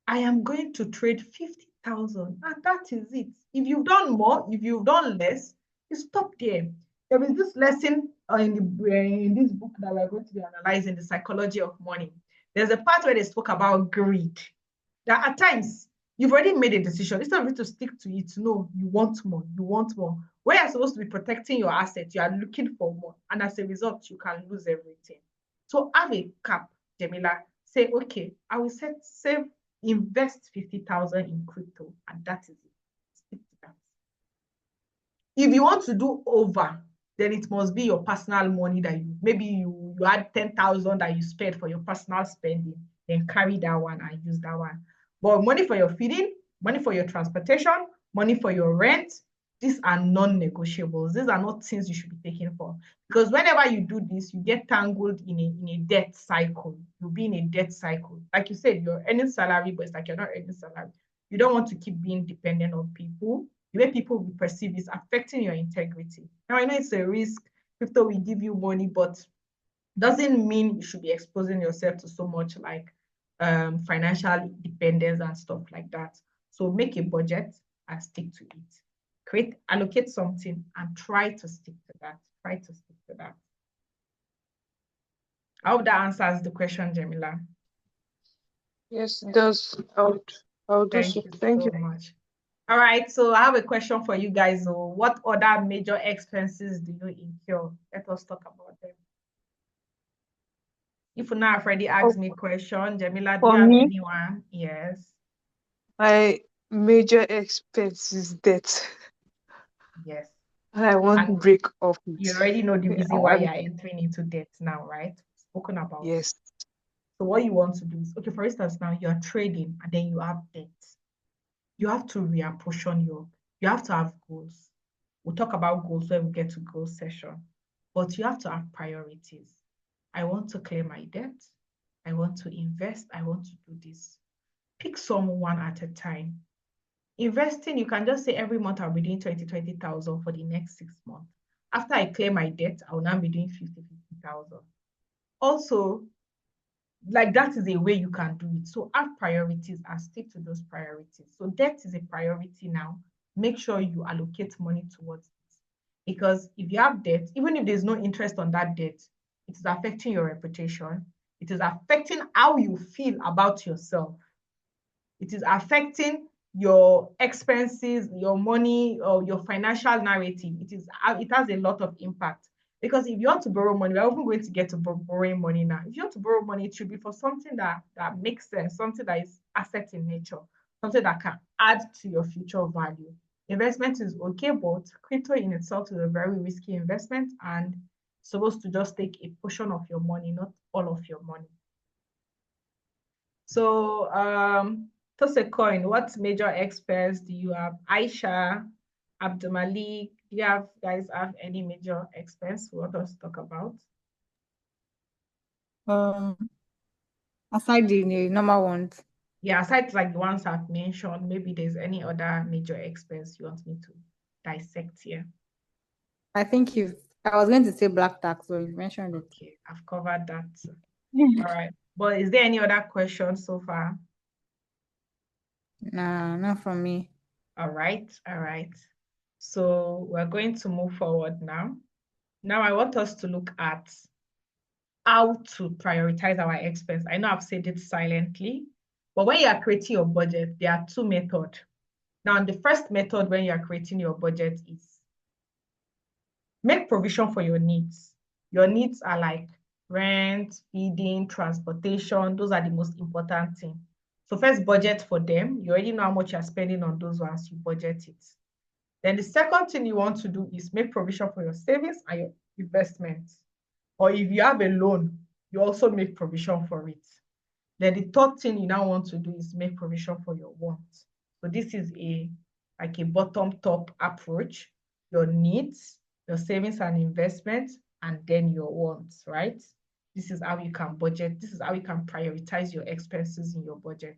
I am going to trade 50,000 and that is it. If you've done more, if you've done less, you stop there. There is this lesson in this book that we're going to be analyzing, the psychology of money. There's a part where they spoke about greed. That at times you've already made a decision. Instead of you to stick to it, no, you want more, you want more. Where you're supposed to be protecting your assets, you are looking for more. And as a result, you can lose everything. So have a cap, Jamila. Say, okay, I will save, invest 50,000 in crypto, and that is it. Stick to that. If you want to do over, then it must be your personal money that you had 10,000 that you spent for your personal spending, then carry that one and use that one. But money for your feeding, money for your transportation, money for your rent, these are non-negotiables. These are not things you should be taking for. Because whenever you do this, you get tangled in a debt cycle. You'll be in a debt cycle. Like you said, you're earning salary, but it's like you're not earning salary. You don't want to keep being dependent on people. The way people will perceive is affecting your integrity. Now, I know it's a risk. Crypto will give you money, but doesn't mean you should be exposing yourself to so much like financial dependence and stuff like that. So make a budget and stick to it. Allocate something and try to stick to that. Try to stick to that. I hope that answers the question, Jamila. Yes, it does. I'll do Thank so. you Thank so you. much. All right, so I have a question for you guys. What other major expenses do you incur? Let us talk about them. If you now have already Oh, asked me a question, Jamila, do you for have me, anyone? Yes, my major expense is debt. yes. And I want to And break off you it. already know the Yeah, reason why you're entering into debt now, right? Spoken about. yes. So what you want to do is, okay, for instance, now you're trading and then you have debt. You have to reapportion you have to have goals. We'll talk about goals when we get to goal session, but you have to have priorities. I want to clear my debt. I want to invest. I want to do this. Pick someone at a time. Investing, you can just say every month I'll be doing 20,000 for the next 6 months. After I clear my debt, I will now be doing 50,000. Also, like that is a way you can do it. So have priorities and stick to those priorities. So debt is a priority now. Make sure you allocate money towards it. Because if you have debt, even if there's no interest on that debt, it is affecting your reputation. It is affecting how you feel about yourself. It is affecting your expenses, your money, or your financial narrative. It has a lot of impact. Because if you want to borrow money, we're often going to get to borrowing money now. If you want to borrow money, it should be for something that makes sense, something that is asset in nature, something that can add to your future value. Investment is okay, but crypto in itself is a very risky investment and supposed to just take a portion of your money, not all of your money. So toss a coin. What major experts do you have? Aisha, Abdulmalik, do you guys have any major expense you want us to talk about? Aside the normal ones, Yeah, aside like the ones I've mentioned, maybe there's any other major expense you want me to dissect here. I think I was going to say black tax, so you mentioned it. Okay, I've covered that. All right. But is there any other questions so far? Nah, not from me. All right, all right. So we're going to move forward now. Now I want us to look at how to prioritize our expense. I know I've said it silently, but when you are creating your budget, there are two methods. Now, the first method when you're creating your budget is make provision for your needs. Your needs are like rent, feeding, transportation. Those are the most important thing. So first budget for them. You already know how much you're spending on those ones, you budget it. Then the second thing you want to do is make provision for your savings and your investments. Or if you have a loan, you also make provision for it. Then the third thing you now want to do is make provision for your wants. So this is like a bottom-top approach. Your needs, your savings and investments, and then your wants, right? This is how you can budget. This is how you can prioritize your expenses in your budget.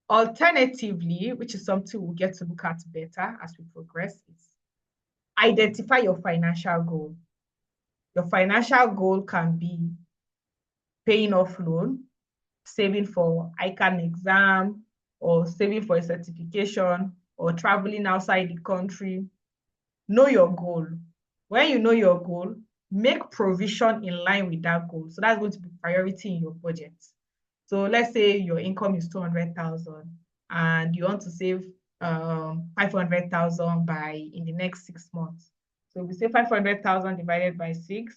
Alternatively, which is something we'll get to look at better as we progress, is identify your financial goal. Your financial goal can be paying off loan, saving for ICANN exam, or saving for a certification, or traveling outside the country. Know your goal. When you know your goal, make provision in line with that goal. So that's going to be priority in your budget. So let's say your income is 200,000 and you want to save 500,000 in the next 6 months. So we say 500,000 divided by 6,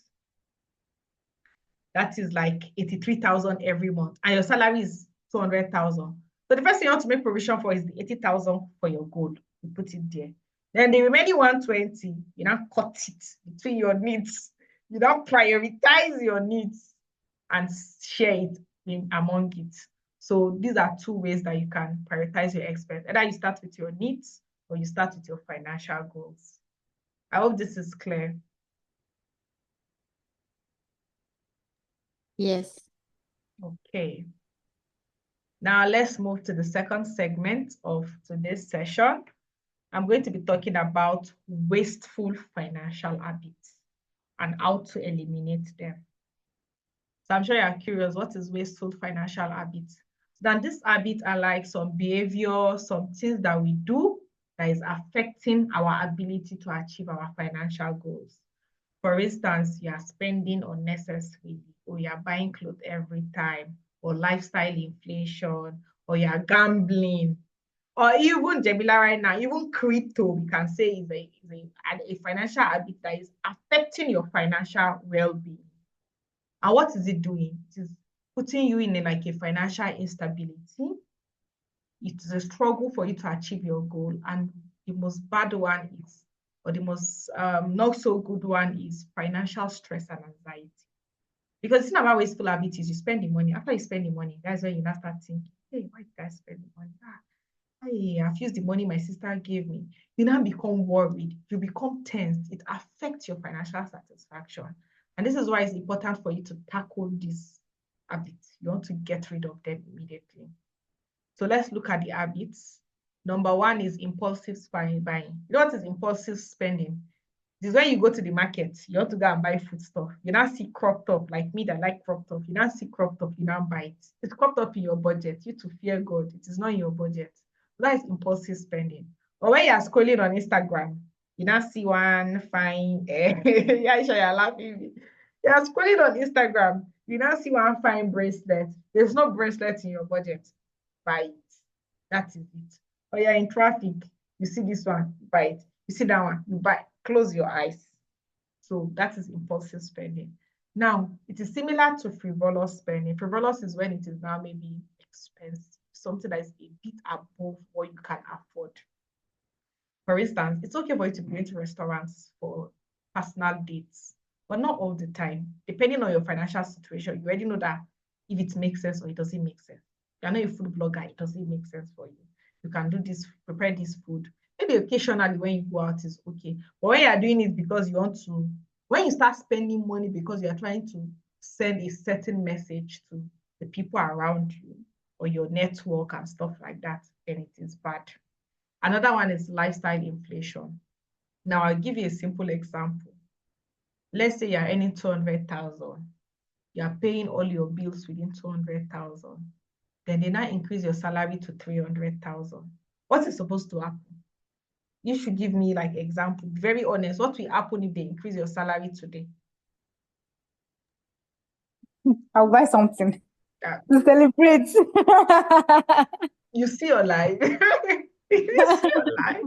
that is like 83,000 every month. And your salary is 200,000. So the first thing you want to make provision for is the 80,000 for your goal. You put it there. Then the remaining 120, you now cut it between your needs. You now prioritize your needs and share it among it. So these are two ways that you can prioritize your expense. Either you start with your needs or you start with your financial goals. I hope this is clear. Yes. Okay. Now let's move to the second segment of today's session. I'm going to be talking about wasteful financial habits and how to eliminate them. So I'm sure you're curious, what is wasteful financial habits? Then these habits are like some behavior, some things that we do that is affecting our ability to achieve our financial goals. For instance, you are spending unnecessarily, or you are buying clothes every time, or lifestyle inflation, or you are gambling, or even Jamila right now, even crypto, we can say is a financial habit that is affecting your financial well-being. And what is it doing? It is putting you in like a financial instability. It is a struggle for you to achieve your goal. And the most bad one is, or the most not so good one is financial stress and anxiety. Because it's not about wasteful habits, you spend the money. After you spend the money, that's when you now start thinking, hey, why did I spend the money? Hey, I've used the money my sister gave me. You now become worried. You become tense. It affects your financial satisfaction. And this is why it's important for you to tackle these habits. You want to get rid of them immediately. So let's look at the habits. Number one is impulsive buying. You know what is impulsive spending? This is when you go to the market, you want to go and buy food stuff. You now see crop top, like me that like crop top. You now see crop top, you now buy it. It's cropped up in your budget. You to fear God. It is not in your budget. So that is impulsive spending. Or when you are scrolling on Instagram, you now see one fine, yeah, sure you're laughing. You are scrolling on Instagram, you now see one fine bracelet. There's no bracelet in your budget. Buy it. That is it. Or you're in traffic, you see this one, buy it. You see that one, you buy. Close your eyes. So that is impulsive spending. Now, it is similar to frivolous spending. Frivolous is when it is now maybe expensive, something that is a bit above what you can afford. For instance, it's okay for you to go into restaurants for personal dates, but not all the time. Depending on your financial situation, you already know that if it makes sense or it doesn't make sense. You're not a food blogger, it doesn't make sense for you. You can do this, prepare this food. Maybe occasionally when you go out is okay. But when you're doing it because you want to, when you start spending money because you're trying to send a certain message to the people around you or your network and stuff like that, then it is bad. Another one is lifestyle inflation. Now, I'll give you a simple example. Let's say you're earning 200,000. You're paying all your bills within 200,000. Then they now increase your salary to 300,000. What is supposed to happen? You should give me like example. Be very honest. What will happen if they increase your salary today? I'll buy something Uh, to celebrate. you see your life. Is this your life?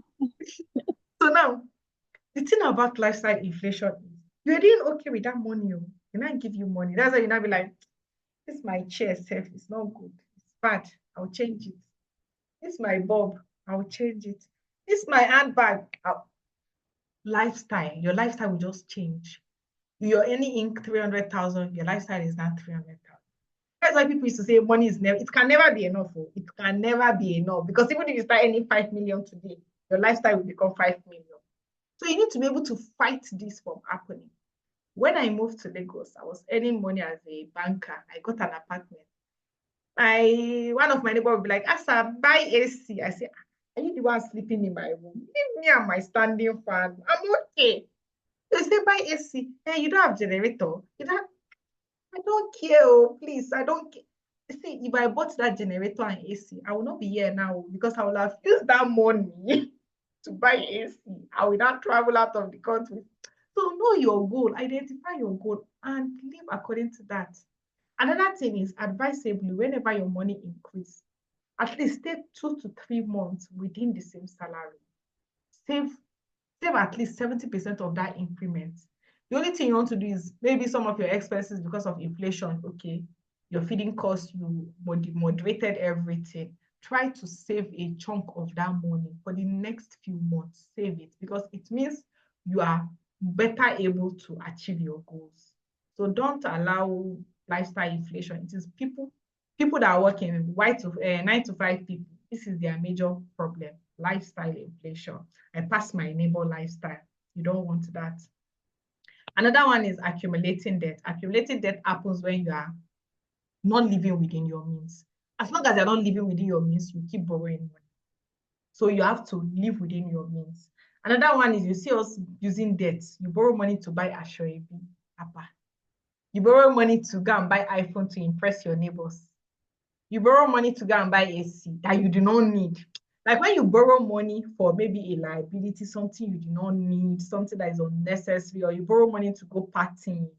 So now, the thing about lifestyle inflation is you're doing okay with that money. Oh. They not give you money. That's why you not be like, this my chair self is not good. It's bad. I'll change it. This my bulb. I'll change it. This my handbag. Lifestyle. Your lifestyle will just change. You're earning in 300,000. Your lifestyle is not 300,000. That's why people used to say money is never, it can never be enough. Oh. It can never be enough. Because even if you start earning 5 million today, your lifestyle will become 5 million. So you need to be able to fight this from happening. When I moved to Lagos, I was earning money as a banker. I got an apartment. One of my neighbors would be like, Asa, buy AC. I say, are you the one sleeping in my room? Leave me and my standing fan. I'm okay. They say, buy AC. Hey, you don't have generator. You don't. I don't care. Oh, please, I don't care. See, if I bought that generator and AC, I will not be here now because I will have used that money to buy AC. I will not travel out of the country. So know your goal, identify your goal, and live according to that. Another thing is advisably, whenever your money increase, at least stay 2 to 3 months within the same salary. Save, save at least 70% of that increment. The only thing you want to do is maybe some of your expenses because of inflation, okay, your feeding costs, you moderated everything. Try to save a chunk of that money for the next few months. Save it because it means you are better able to achieve your goals. So don't allow lifestyle inflation. It is people that are working 9 to 5 people. This is their major problem. Lifestyle inflation. I pass my neighbor lifestyle. You don't want that. Another one is accumulating debt. Accumulating debt happens when you are not living within your means. As long as you're not living within your means, you keep borrowing money. So you have to live within your means. Another one is you see us using debt. You borrow money to buy Ashoebi, Papa. You borrow money to go and buy iPhone to impress your neighbors. You borrow money to go and buy AC that you do not need. Like when you borrow money for maybe a liability, something you do not need, something that is unnecessary, or you borrow money to go partying,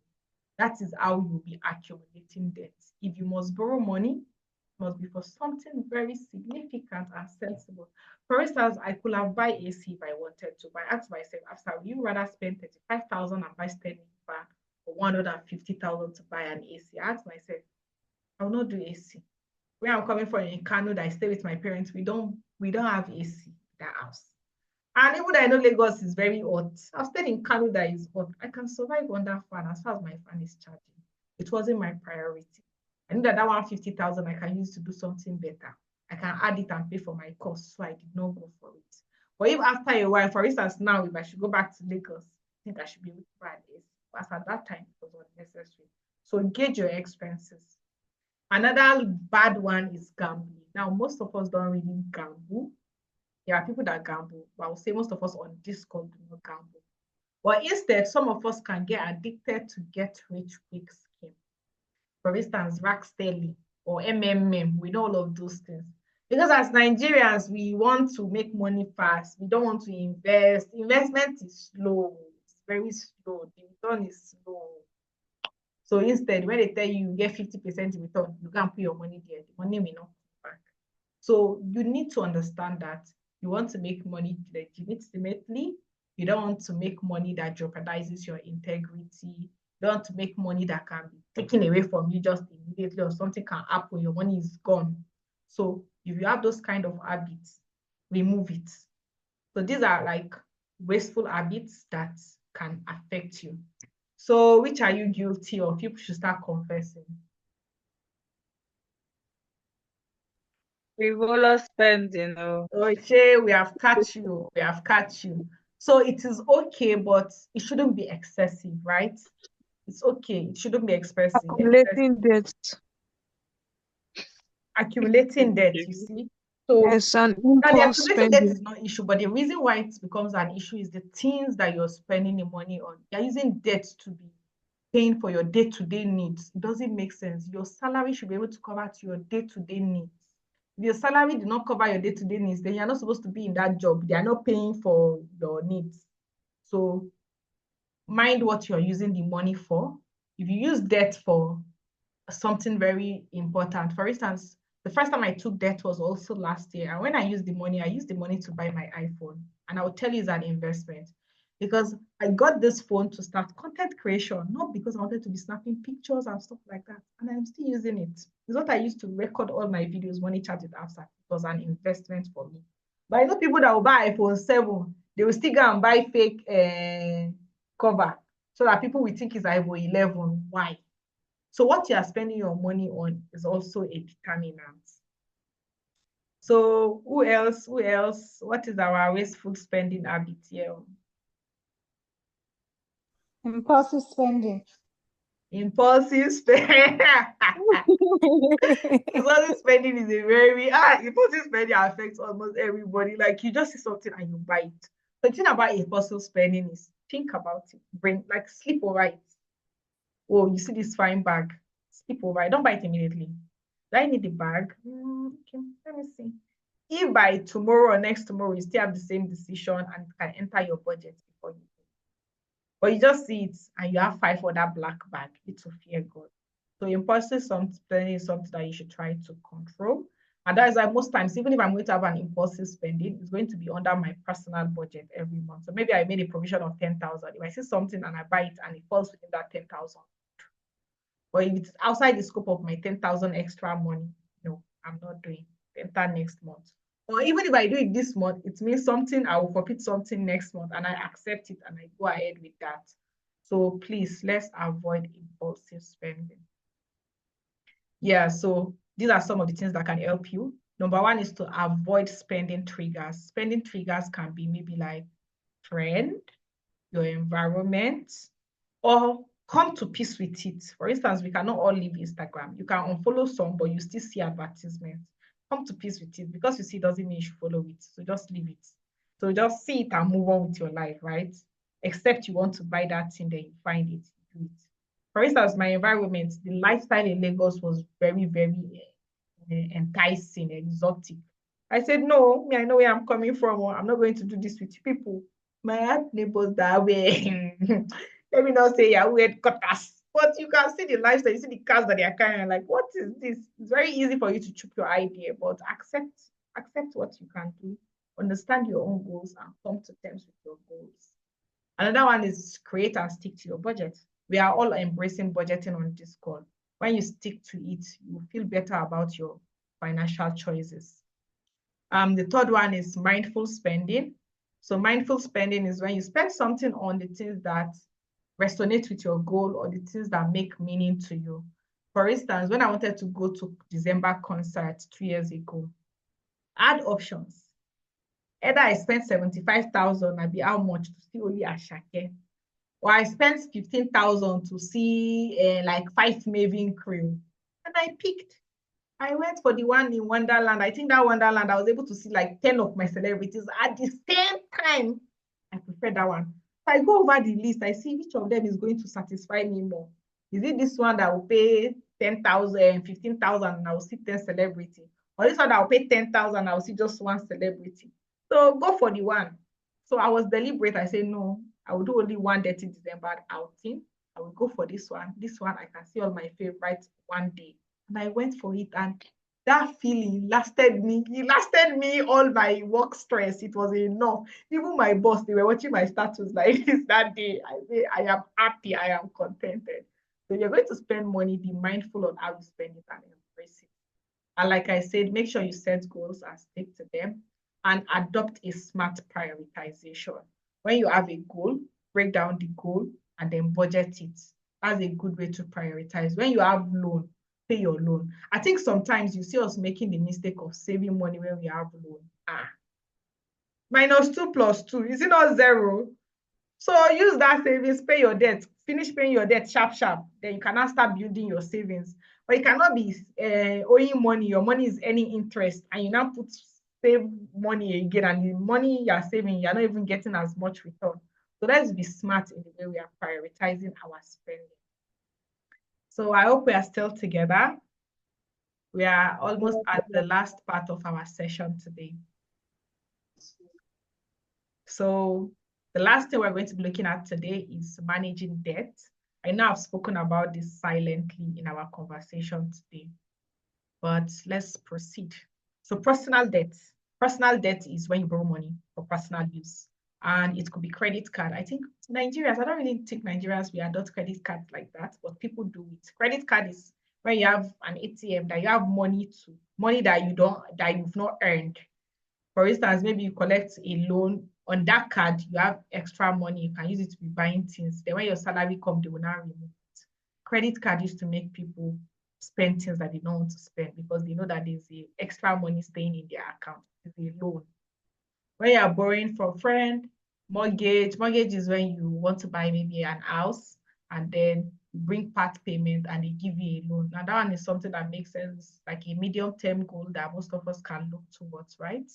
that is how you'll be accumulating debt. If you must borrow money, it must be for something very significant and sensible. For instance, I could have buy AC if I wanted to, but I asked myself, after, would you rather spend 35,000 and buy standing fan or 150,000 to buy an AC? I asked myself, I will not do AC. Where I'm coming from in Kano, that I stay with my parents, we don't have AC in that house. And even though I know Lagos is very hot, I've stayed in Kano that is hot. I can survive on that fan as far as my fan is charging. It wasn't my priority. I knew that 150,000 I can use to do something better. I can add it and pay for my costs, so I did not go for it. But if after a while, for instance, now if I should go back to Lagos, I think I should be able to buy an AC. But at that time, it was unnecessary. So gauge your expenses. Another bad one is gambling. Now, most of us don't really gamble. There are people that gamble, but I would say most of us on Discord do not gamble. But instead, some of us can get addicted to get rich quick scheme. For instance, Rackstelly or MMM, we know all of those things. Because as Nigerians, we want to make money fast. We don't want to invest. Investment is slow. It's very slow. The return is slow. So instead, when they tell you get 50% return, you can't put your money there. The money may not come back. So you need to understand that you want to make money legitimately. You don't want to make money that jeopardizes your integrity. You don't want to make money that can be taken away from you just immediately, or something can happen, your money is gone. So if you have those kind of habits, remove it. So these are like wasteful habits that can affect you. So which are you guilty of? People should start confessing. Frivolous spending. Oh. Okay, we have catch you. We have catch you. So it is okay, but it shouldn't be excessive, right? It's okay. It shouldn't be expressive. Accumulating debt. Accumulating debt, you see. So Yes, and now the impulse accumulating debt spending. is not an issue, but the reason why it becomes an issue is the things that you're spending the money on. You're using debt to be paying for your day-to-day needs. It doesn't make sense. Your salary should be able to cover to your day-to-day needs. If your salary did not cover your day-to-day needs, then you're not supposed to be in that job. They are not paying for your needs. So mind what you're using the money for. If you use debt for something very important, for instance, The first time I took debt was also last year. And when I used the money to buy my iPhone. And I will tell you it's an investment because I got this phone to start content creation, not because I wanted to be snapping pictures and stuff like that. And I'm still using it. It's what I used to record all my videos, money chat with Afsa. It was an investment for me. But I know people that will buy iPhone 7, they will still go and buy fake cover so that people will think it's iPhone 11. Why? So what you are spending your money on is also a determinant. So who else? What is our wasteful spending habit here? Impulsive spending. Impulsive spending. Impulsive spending is a very impulsive spending affects almost everybody. Like you just see something and you buy it. The thing about impulsive spending is think about it. Sleep over it. Oh, you see this fine bag. Sleep over it. Don't buy it immediately. Do I need the bag? Okay, let me see. If by tomorrow or next tomorrow you still have the same decision and it can enter your budget before you go. But you just see it and you have 5 for that black bag, it will fear God. So impulsive spending is something that you should try to control. And that is why most times, even if I'm going to have an impulsive spending, it's going to be under my personal budget every month. So maybe I made a provision of 10,000. If I see something and I buy it and it falls within that 10,000, but if it's outside the scope of my 10,000 extra money, no, I'm not doing it. Enter next month. Or even if I do it this month, it means something, I will forfeit something next month and I accept it and I go ahead with that. So please, let's avoid impulsive spending. Yeah, so these are some of the things that can help you. Number one is to avoid spending triggers. Spending triggers can be maybe like friend, your environment, or come to peace with it. For instance, we cannot all leave Instagram. You can unfollow some, but you still see advertisements. Come to peace with it. Because you see it doesn't mean you should follow it. So just leave it. So just see it and move on with your life, right? Except you want to buy that thing, then you find it, do it. For instance, my environment, the lifestyle in Lagos was very, very enticing, exotic. I said, no, me, I know where I'm coming from. I'm not going to do this with you people. My neighbors that way. Let me not say Yahoo headquarters. But you can see the lifestyle, you see the cars that they are carrying. Like, what is this? It's very easy for you to choose your idea, but accept what you can do. Understand your own goals and come to terms with your goals. Another one is create and stick to your budget. We are all embracing budgeting on this call. When you stick to it, you feel better about your financial choices. The third one is mindful spending. So mindful spending is when you spend something on the things that resonate with your goal or the things that make meaning to you. For instance, when I wanted to go to December concert 2 years ago, I had options. Either I spent 75,000, I'd be how much to see only Ashake, or I spent 15,000 to see like 5 Maven crew. And I went for the one in Wonderland. I think that Wonderland, I was able to see like 10 of my celebrities at the same time. I prefer that one. If I go over the list, I see which of them is going to satisfy me more. Is it this one that will pay 10,000, 15,000, and I will see 10 celebrities? Or this one that will pay 10,000, I will see just one celebrity? So go for the one. So I was deliberate. I said, no, I will do only one Dirty December outing. I will go for this one. This one, I can see all my favorites one day. And I went for it, and that feeling lasted me. It lasted me all my work stress. It was enough. Even my boss, they were watching my status like this that day. I say, I am happy. I am contented. So you're going to spend money. Be mindful of how you spend it and embrace it. And like I said, make sure you set goals and stick to them and adopt a smart prioritization. When you have a goal, break down the goal and then budget it. That's a good way to prioritize. When you have loan, pay your loan. I think sometimes you see us making the mistake of saving money when we have loan. -2 plus 2, is it not 0? So use that savings, pay your debt, finish paying your debt sharp. Then you cannot start building your savings. But you cannot be owing money. Your money is earning interest, and you now save money again, and the money you're saving, you're not even getting as much return. So let's be smart in the way we are prioritizing our spending. So I hope we are still together. We are almost at the last part of our session today. So the last thing we're going to be looking at today is managing debt. I know I've spoken about this silently in our conversation today. But let's proceed. So personal debt. Personal debt is when you borrow money for personal use. And it could be credit card. I think Nigerians, I don't really think Nigerians, we adopt credit cards like that, but people do it. Credit card is when you have an ATM that you have money that you've not earned. For instance, maybe you collect a loan on that card, you have extra money, you can use it to be buying things. Then when your salary comes, they will now remove it. Credit card used to make people spend things that they don't want to spend because they know that there's a extra money staying in their account. It's a loan. When you are borrowing from a friend, mortgage is when you want to buy maybe an house and then you bring part payment and they give you a loan. Now that one is something that makes sense, like a medium-term goal that most of us can look towards, right?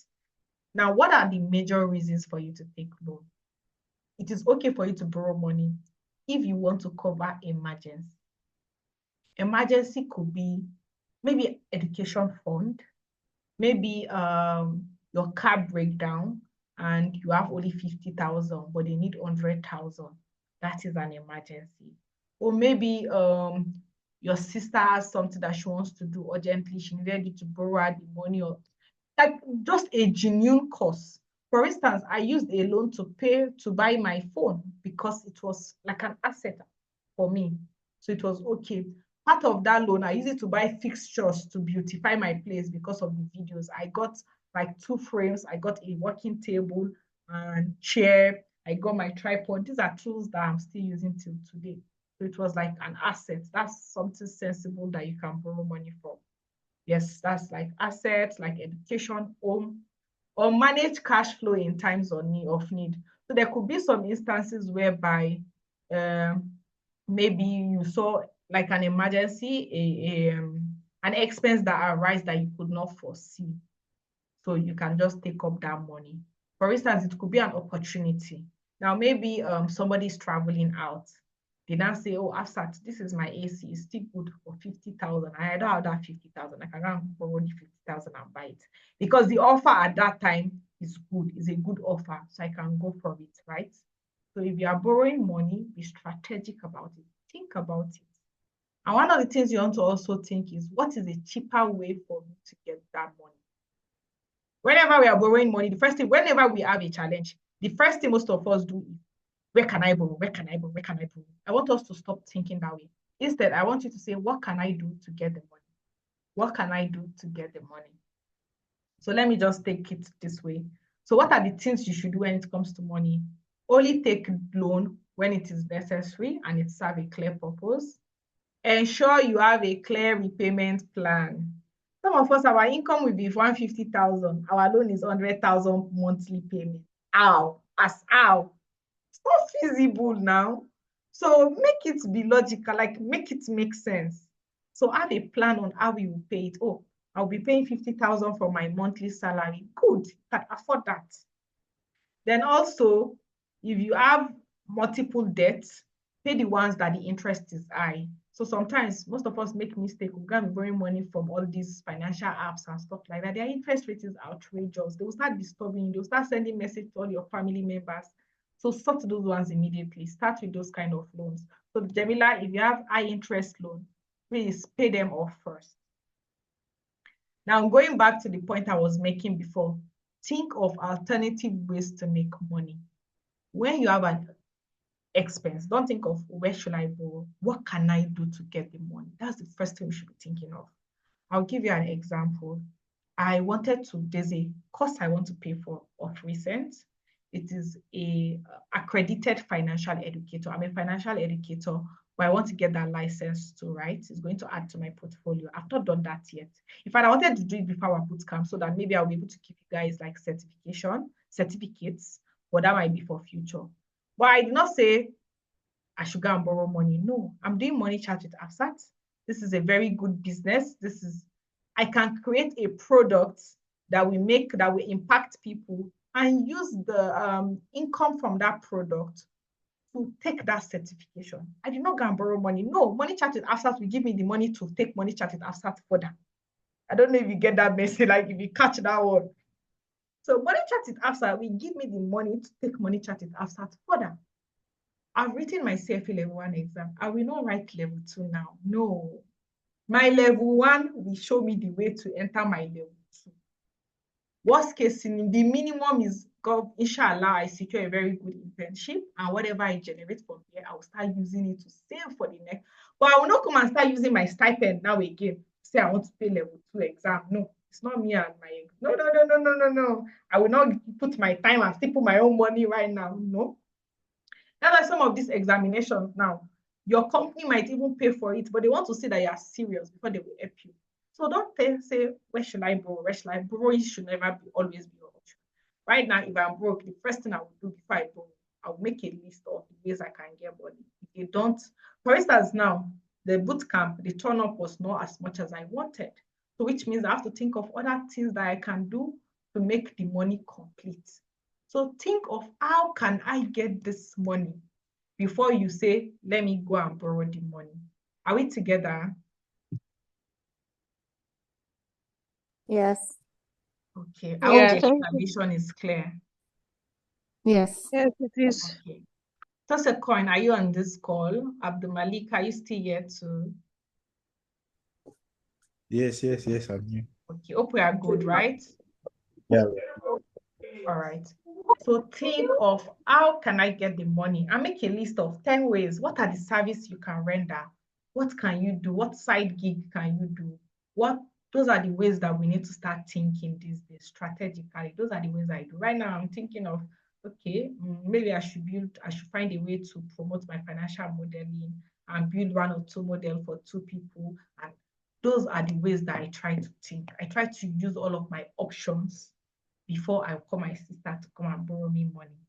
Now, what are the major reasons for you to take loan? It is okay for you to borrow money if you want to cover emergency. Emergency could be maybe education fund, maybe your car breakdown and you have only 50,000, but they need 100,000. That is an emergency. Or maybe your sister has something that she wants to do urgently. She needed you to borrow her the money, or like just a genuine cost. For instance, I used a loan to buy my phone because it was like an asset for me. So it was okay. Part of that loan, I used it to buy fixtures to beautify my place because of the videos. I got like 2 frames, I got a working table and chair, I got my tripod. These are tools that I'm still using till today. So it was like an asset. That's something sensible that you can borrow money from. Yes, that's like assets, like education, home, or manage cash flow in times of need. So there could be some instances whereby um, maybe you saw like an emergency, an expense that arise that you could not foresee. So you can just take up that money. For instance, it could be an opportunity. Now, maybe somebody's traveling out. They now say, oh, Afsat, this is my AC. It's still good for 50,000. I don't have that 50,000. I can go and borrow the 50,000 and buy it. Because the offer at that time is good, is a good offer. So I can go for it, right? So if you are borrowing money, be strategic about it. Think about it. And one of the things you want to also think is, what is a cheaper way for me to get that money? Whenever we are borrowing money, the first thing, whenever we have a challenge, the first thing most of us do is, where can I borrow? Where can I borrow? Where can I borrow? I want us to stop thinking that way. Instead, I want you to say, what can I do to get the money? What can I do to get the money? So let me just take it this way. So what are the things you should do when it comes to money? Only take loan when it is necessary and it serves a clear purpose. Ensure you have a clear repayment plan. Some of us, our income will be 150,000. Our loan is 100,000 monthly payment. How? How? It's not feasible now. So make it be logical, like make it make sense. So have a plan on how we will pay it. Oh, I'll be paying 50,000 for my monthly salary. Good, can afford that. Then also, if you have multiple debts, pay the ones that the interest is high. So sometimes most of us make mistake. We're going to be borrowing money from all these financial apps and stuff like that. Their interest rate is outrageous. They will start disturbing you. They'll start sending message to all your family members. So sort those ones immediately. Start with those kind of loans. So Jamila, if you have high interest loan, please pay them off first. Now, going back to the point I was making before, think of alternative ways to make money. When you have an expense, don't think of where should I borrow? What can I do to get the money? That's the first thing we should be thinking of. I'll give you an example. There's a course I want to pay for of recent. It is a accredited financial educator. I'm a financial educator, but I want to get that license too, right? It's going to add to my portfolio. I've not done that yet. In fact, I wanted to do it before our bootcamp so that maybe I'll be able to give you guys like certificates, but that might be for future. But I did not say I should go and borrow money. No, I'm doing money chat with Afsat. This is a very good business. I can create a product that will impact people and use the income from that product to take that certification. I did not go and borrow money. No, money chat with Afsat will give me the money to take money chat with Afsat further. I don't know if you get that message, like if you catch that one. So money chat with Afsat will give me the money to take money chat with Afsat further. I've written my CFA level 1 exam. I will not write level 2 now. No. My level 1 will show me the way to enter my level 2. Worst case, in the minimum is, God, inshallah, I secure a very good internship, and whatever I generate from here, I will start using it to save for the next. But I will not come and start using my stipend now again. Say I want to pay level 2 exam. No, it's not me and my no, no, no, no, no, no, no. I will not put my time and still put my own money right now. No. That's why some of these examinations now, your company might even pay for it, but they want to see that you are serious before they will help you. So don't say, where should I borrow? Where should I borrow? It should never be always be your option. Right now, if I'm broke, the first thing I will do before I borrow, I'll make a list of the ways I can get money. If they don't, for instance, now the boot camp, the turn up was not as much as I wanted. So which means I have to think of other things that I can do to make the money complete. So think of how can I get this money before you say, let me go and borrow the money. Are we together? Yes. Okay. I hope Yeah, the thank you. explanation is clear. Yes. Yes, it is. Okay. Toss a coin. Are you on this call? Abdul Malik, are you still here too? Yes, I'm here. Okay. Hope we are good, right? Yeah. All right. So think of how can I get the money and make a list of 10 ways. What are the services you can render? What can you do? What side gig can you do? Those are the ways that we need to start thinking these days strategically. Those are the ways I do. Right now, I'm thinking of, okay, maybe I should find a way to promote my financial modeling and build 1 or 2 models for 2 people. And those are the ways that I try to think. I try to use all of my options before I call my sister to come and borrow me money.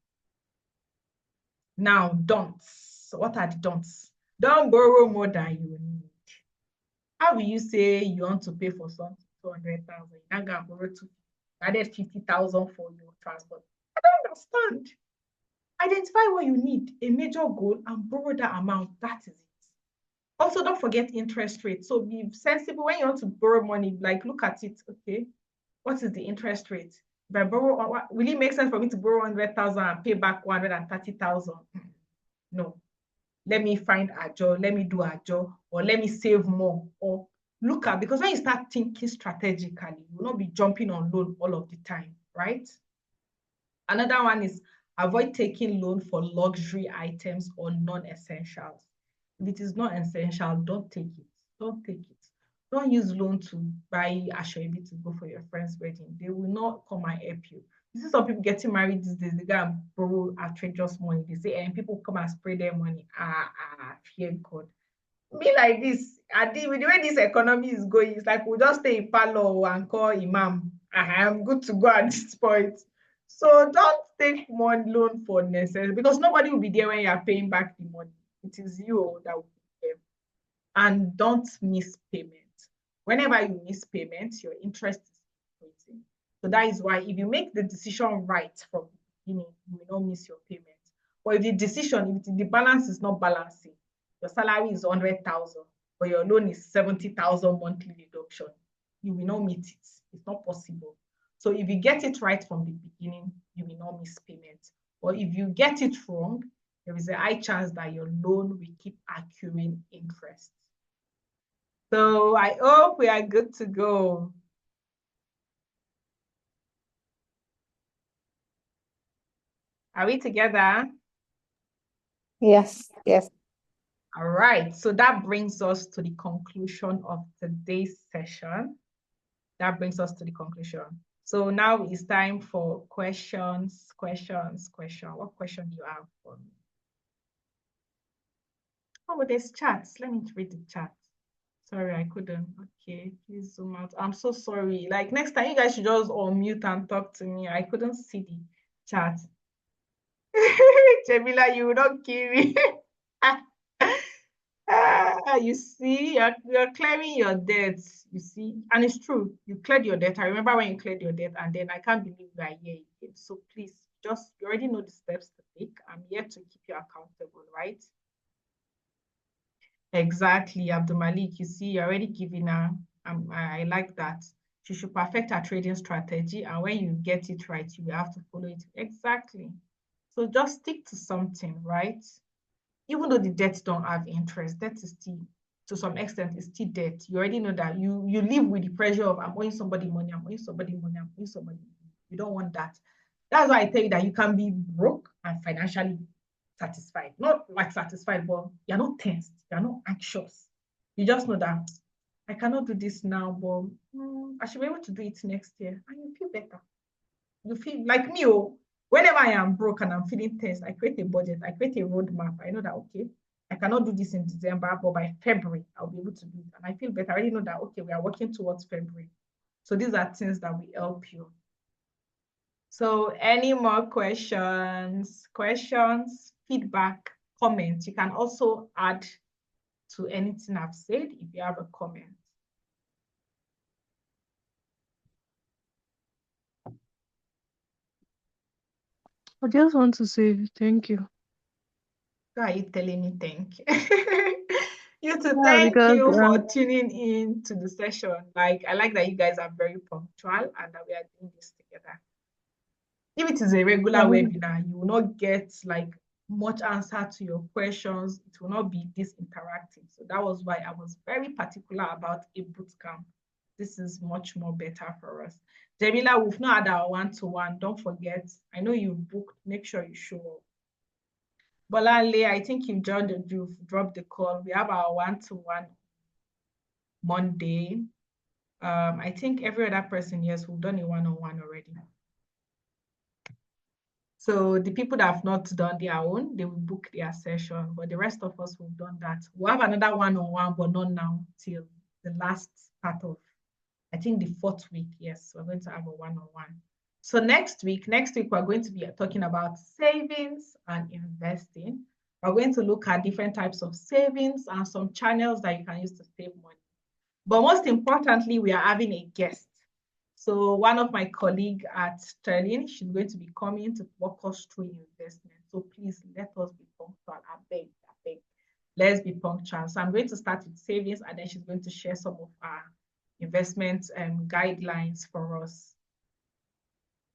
Now, don'ts. What are the don'ts? Don't borrow more than you need. How will you say you want to pay for something 200,000? You're not going to borrow 50,000 for your transport. I don't understand. Identify what you need, a major goal, and borrow that amount. That is it. Also, don't forget interest rate. So be sensible when you want to borrow money. Like, look at it. Okay, what is the interest rate? If I borrow, will it make sense for me to borrow 100,000 and pay back 130,000? No. Let me find a job, let me do a job, or let me save more. Or look at, because when you start thinking strategically, you will not be jumping on loan all of the time, right? Another one is avoid taking loan for luxury items or non-essentials. If it is not essential, don't take it. Don't take it. Don't use loan to buy Ashwebi to go for your friend's wedding. They will not come and help you. You see some people getting married these days, they go and borrow outrageous money. They say, and people come and spray their money. Fear God. Me like this, with the way this economy is going, it's like we'll just stay in Palo and call Imam. I am good to go at this point. So don't take one loan for necessary because nobody will be there when you are paying back the money. It is you that will be there. And don't miss payment. Whenever you miss payment, your interest is increasing. So that is why if you make the decision right from the beginning, you will not miss your payment. But if the balance is not balancing, your salary is 100,000, but your loan is 70,000 monthly deduction, you will not meet it. It's not possible. So if you get it right from the beginning, you will not miss payment. Or if you get it wrong, there is a high chance that your loan will keep accruing interest. So I hope we are good to go. Are we together? Yes. Yes. All right. So that brings us to the conclusion of today's session. So now it's time for questions. What question do you have for me? Oh, there's chats. Let me read the chat. Sorry, I couldn't. Okay, please zoom out. I'm so sorry. Like next time, you guys should just unmute and talk to me. I couldn't see the chat. Jamila, you will not kill me. You see, you're clearing your debts. You see, and it's true. You cleared your debt. I remember when you cleared your debt, and then I can't believe you are here again. So please, you already know the steps to take. I'm here to keep you accountable, right? Exactly, Abdul Malik. You see, you're already giving her. I like that. She should perfect her trading strategy, and when you get it right, you will have to follow it. Exactly. So just stick to something, right? Even though the debt don't have interest, debt is still to some extent is still debt. You already know that you live with the pressure of I'm owing somebody money, I'm owing somebody money, I'm owing somebody money. You don't want that. That's why I tell you that you can be broke and financially satisfied. Not like satisfied, but you're not tensed, you're not anxious. You just know that I cannot do this now, but I should be able to do it next year. And you feel better. You feel like me, whenever I am broke and I'm feeling tense, I create a budget, I create a roadmap. I know that, okay, I cannot do this in December, but by February, I'll be able to do it. And I feel better. I already know that, okay, we are working towards February. So these are things that will help you. So any more questions, feedback, comments? You can also add to anything I've said if you have a comment. I just want to say thank you. Why are you telling me thank you? You too, Yeah, thank because you for tuning in to the session. Like, I like that you guys are very punctual and that we are doing this together. If it is a regular webinar, you will not get like much answer to your questions. It will not be this interactive. So that was why I was very particular about a bootcamp. This is much more better for us. Jamila, we've not had our one-to-one. Don't forget. I know you booked. Make sure you show up. Bolale, I think you've dropped the call. We have our one-to-one Monday. I think every other person, yes, we've done a one-on-one already. So the people that have not done their own, they will book their session. But the rest of us will done that. We'll have another one-on-one, but not now, till the last part of, I think the 4th week. Yes, we're going to have a one-on-one. So next week, we're going to be talking about savings and investing. We're going to look at different types of savings and some channels that you can use to save money. But most importantly, we are having a guest. So one of my colleagues at Sterling, she's going to be coming to walk us through investment. So please let us be punctual. I beg. Let's be punctual. So I'm going to start with savings, and then she's going to share some of our investment guidelines for us.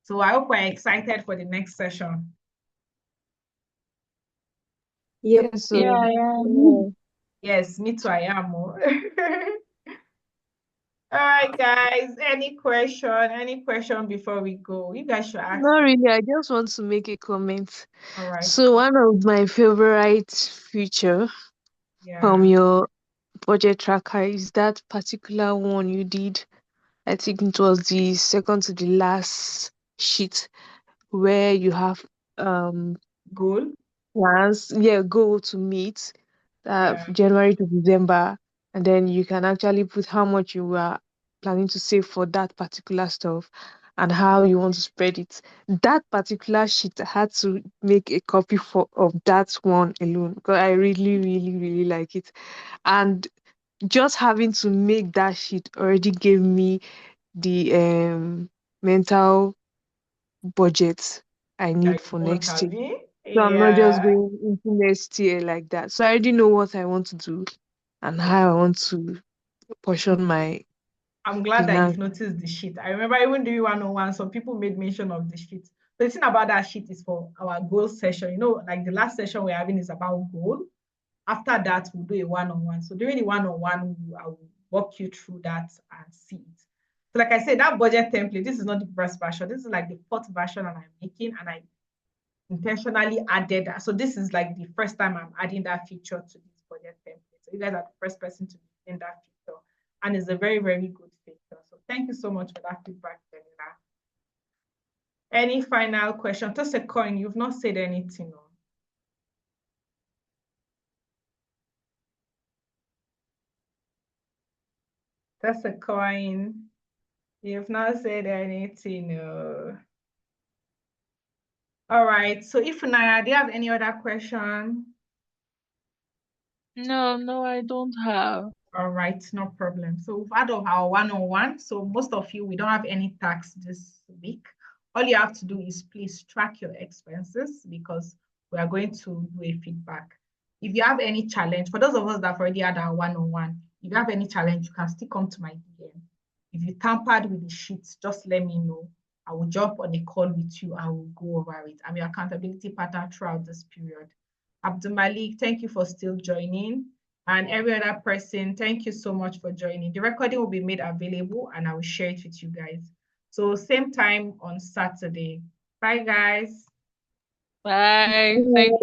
So I hope we're excited for the next session. Yes, sir. yeah. Yes, me too, I am. All right, guys. Any question before we go? You guys should ask. Not really. I just want to make a comment. All right. So one of my favorite feature from your budget tracker is that particular one you did. I think it was the second to the last sheet where you have Goal. plans, goal to meet Yeah. January to December, and then you can actually put how much you are planning to save for that particular stuff and how you want to spread it. That particular sheet, I had to make a copy of that one alone because I really, really, really like it. And just having to make that sheet already gave me the mental budget I That need you for want next year. having. So I'm not just Yeah. going into next year like that. So I already know what I want to do and how I want to portion my I'm glad that you've finance. noticed the sheet. I remember even doing one-on-one, some people made mention of the sheet. The thing about that sheet is for our goal session. You know, like the last session we're having is about goal. After that, we'll do a one-on-one. So during the one-on-one, I will walk you through that and see it. So like I said, that budget template, this is not the first version. This is like the 4th version that I'm making, and I intentionally added that. So this is like the first time I'm adding that feature to this budget template. So you guys are the first person to be in that feature. And it's a very, very good feature. So thank you so much for that feedback, Daniela. Any final question? Toss a coin. You've not said anything. No? Toss a coin. You've not said anything. No. All right. So if Naya, do you have any other question? No, I don't have. All right, no problem. So we've had our one-on-one. So most of you, we don't have any tax this week. All you have to do is please track your expenses because we are going to do a feedback. If you have any challenge, for those of us that have already had our one-on-one, if you have any challenge, you can still come to my DM. If you tampered with the sheets, just let me know. I will jump on a call with you. I will go over it. I'm your accountability partner throughout this period. Abdul Malik, thank you for still joining. And every other person, thank you so much for joining. The recording will be made available and I will share it with you guys. So same time on Saturday. Bye, guys. Bye. Thank you.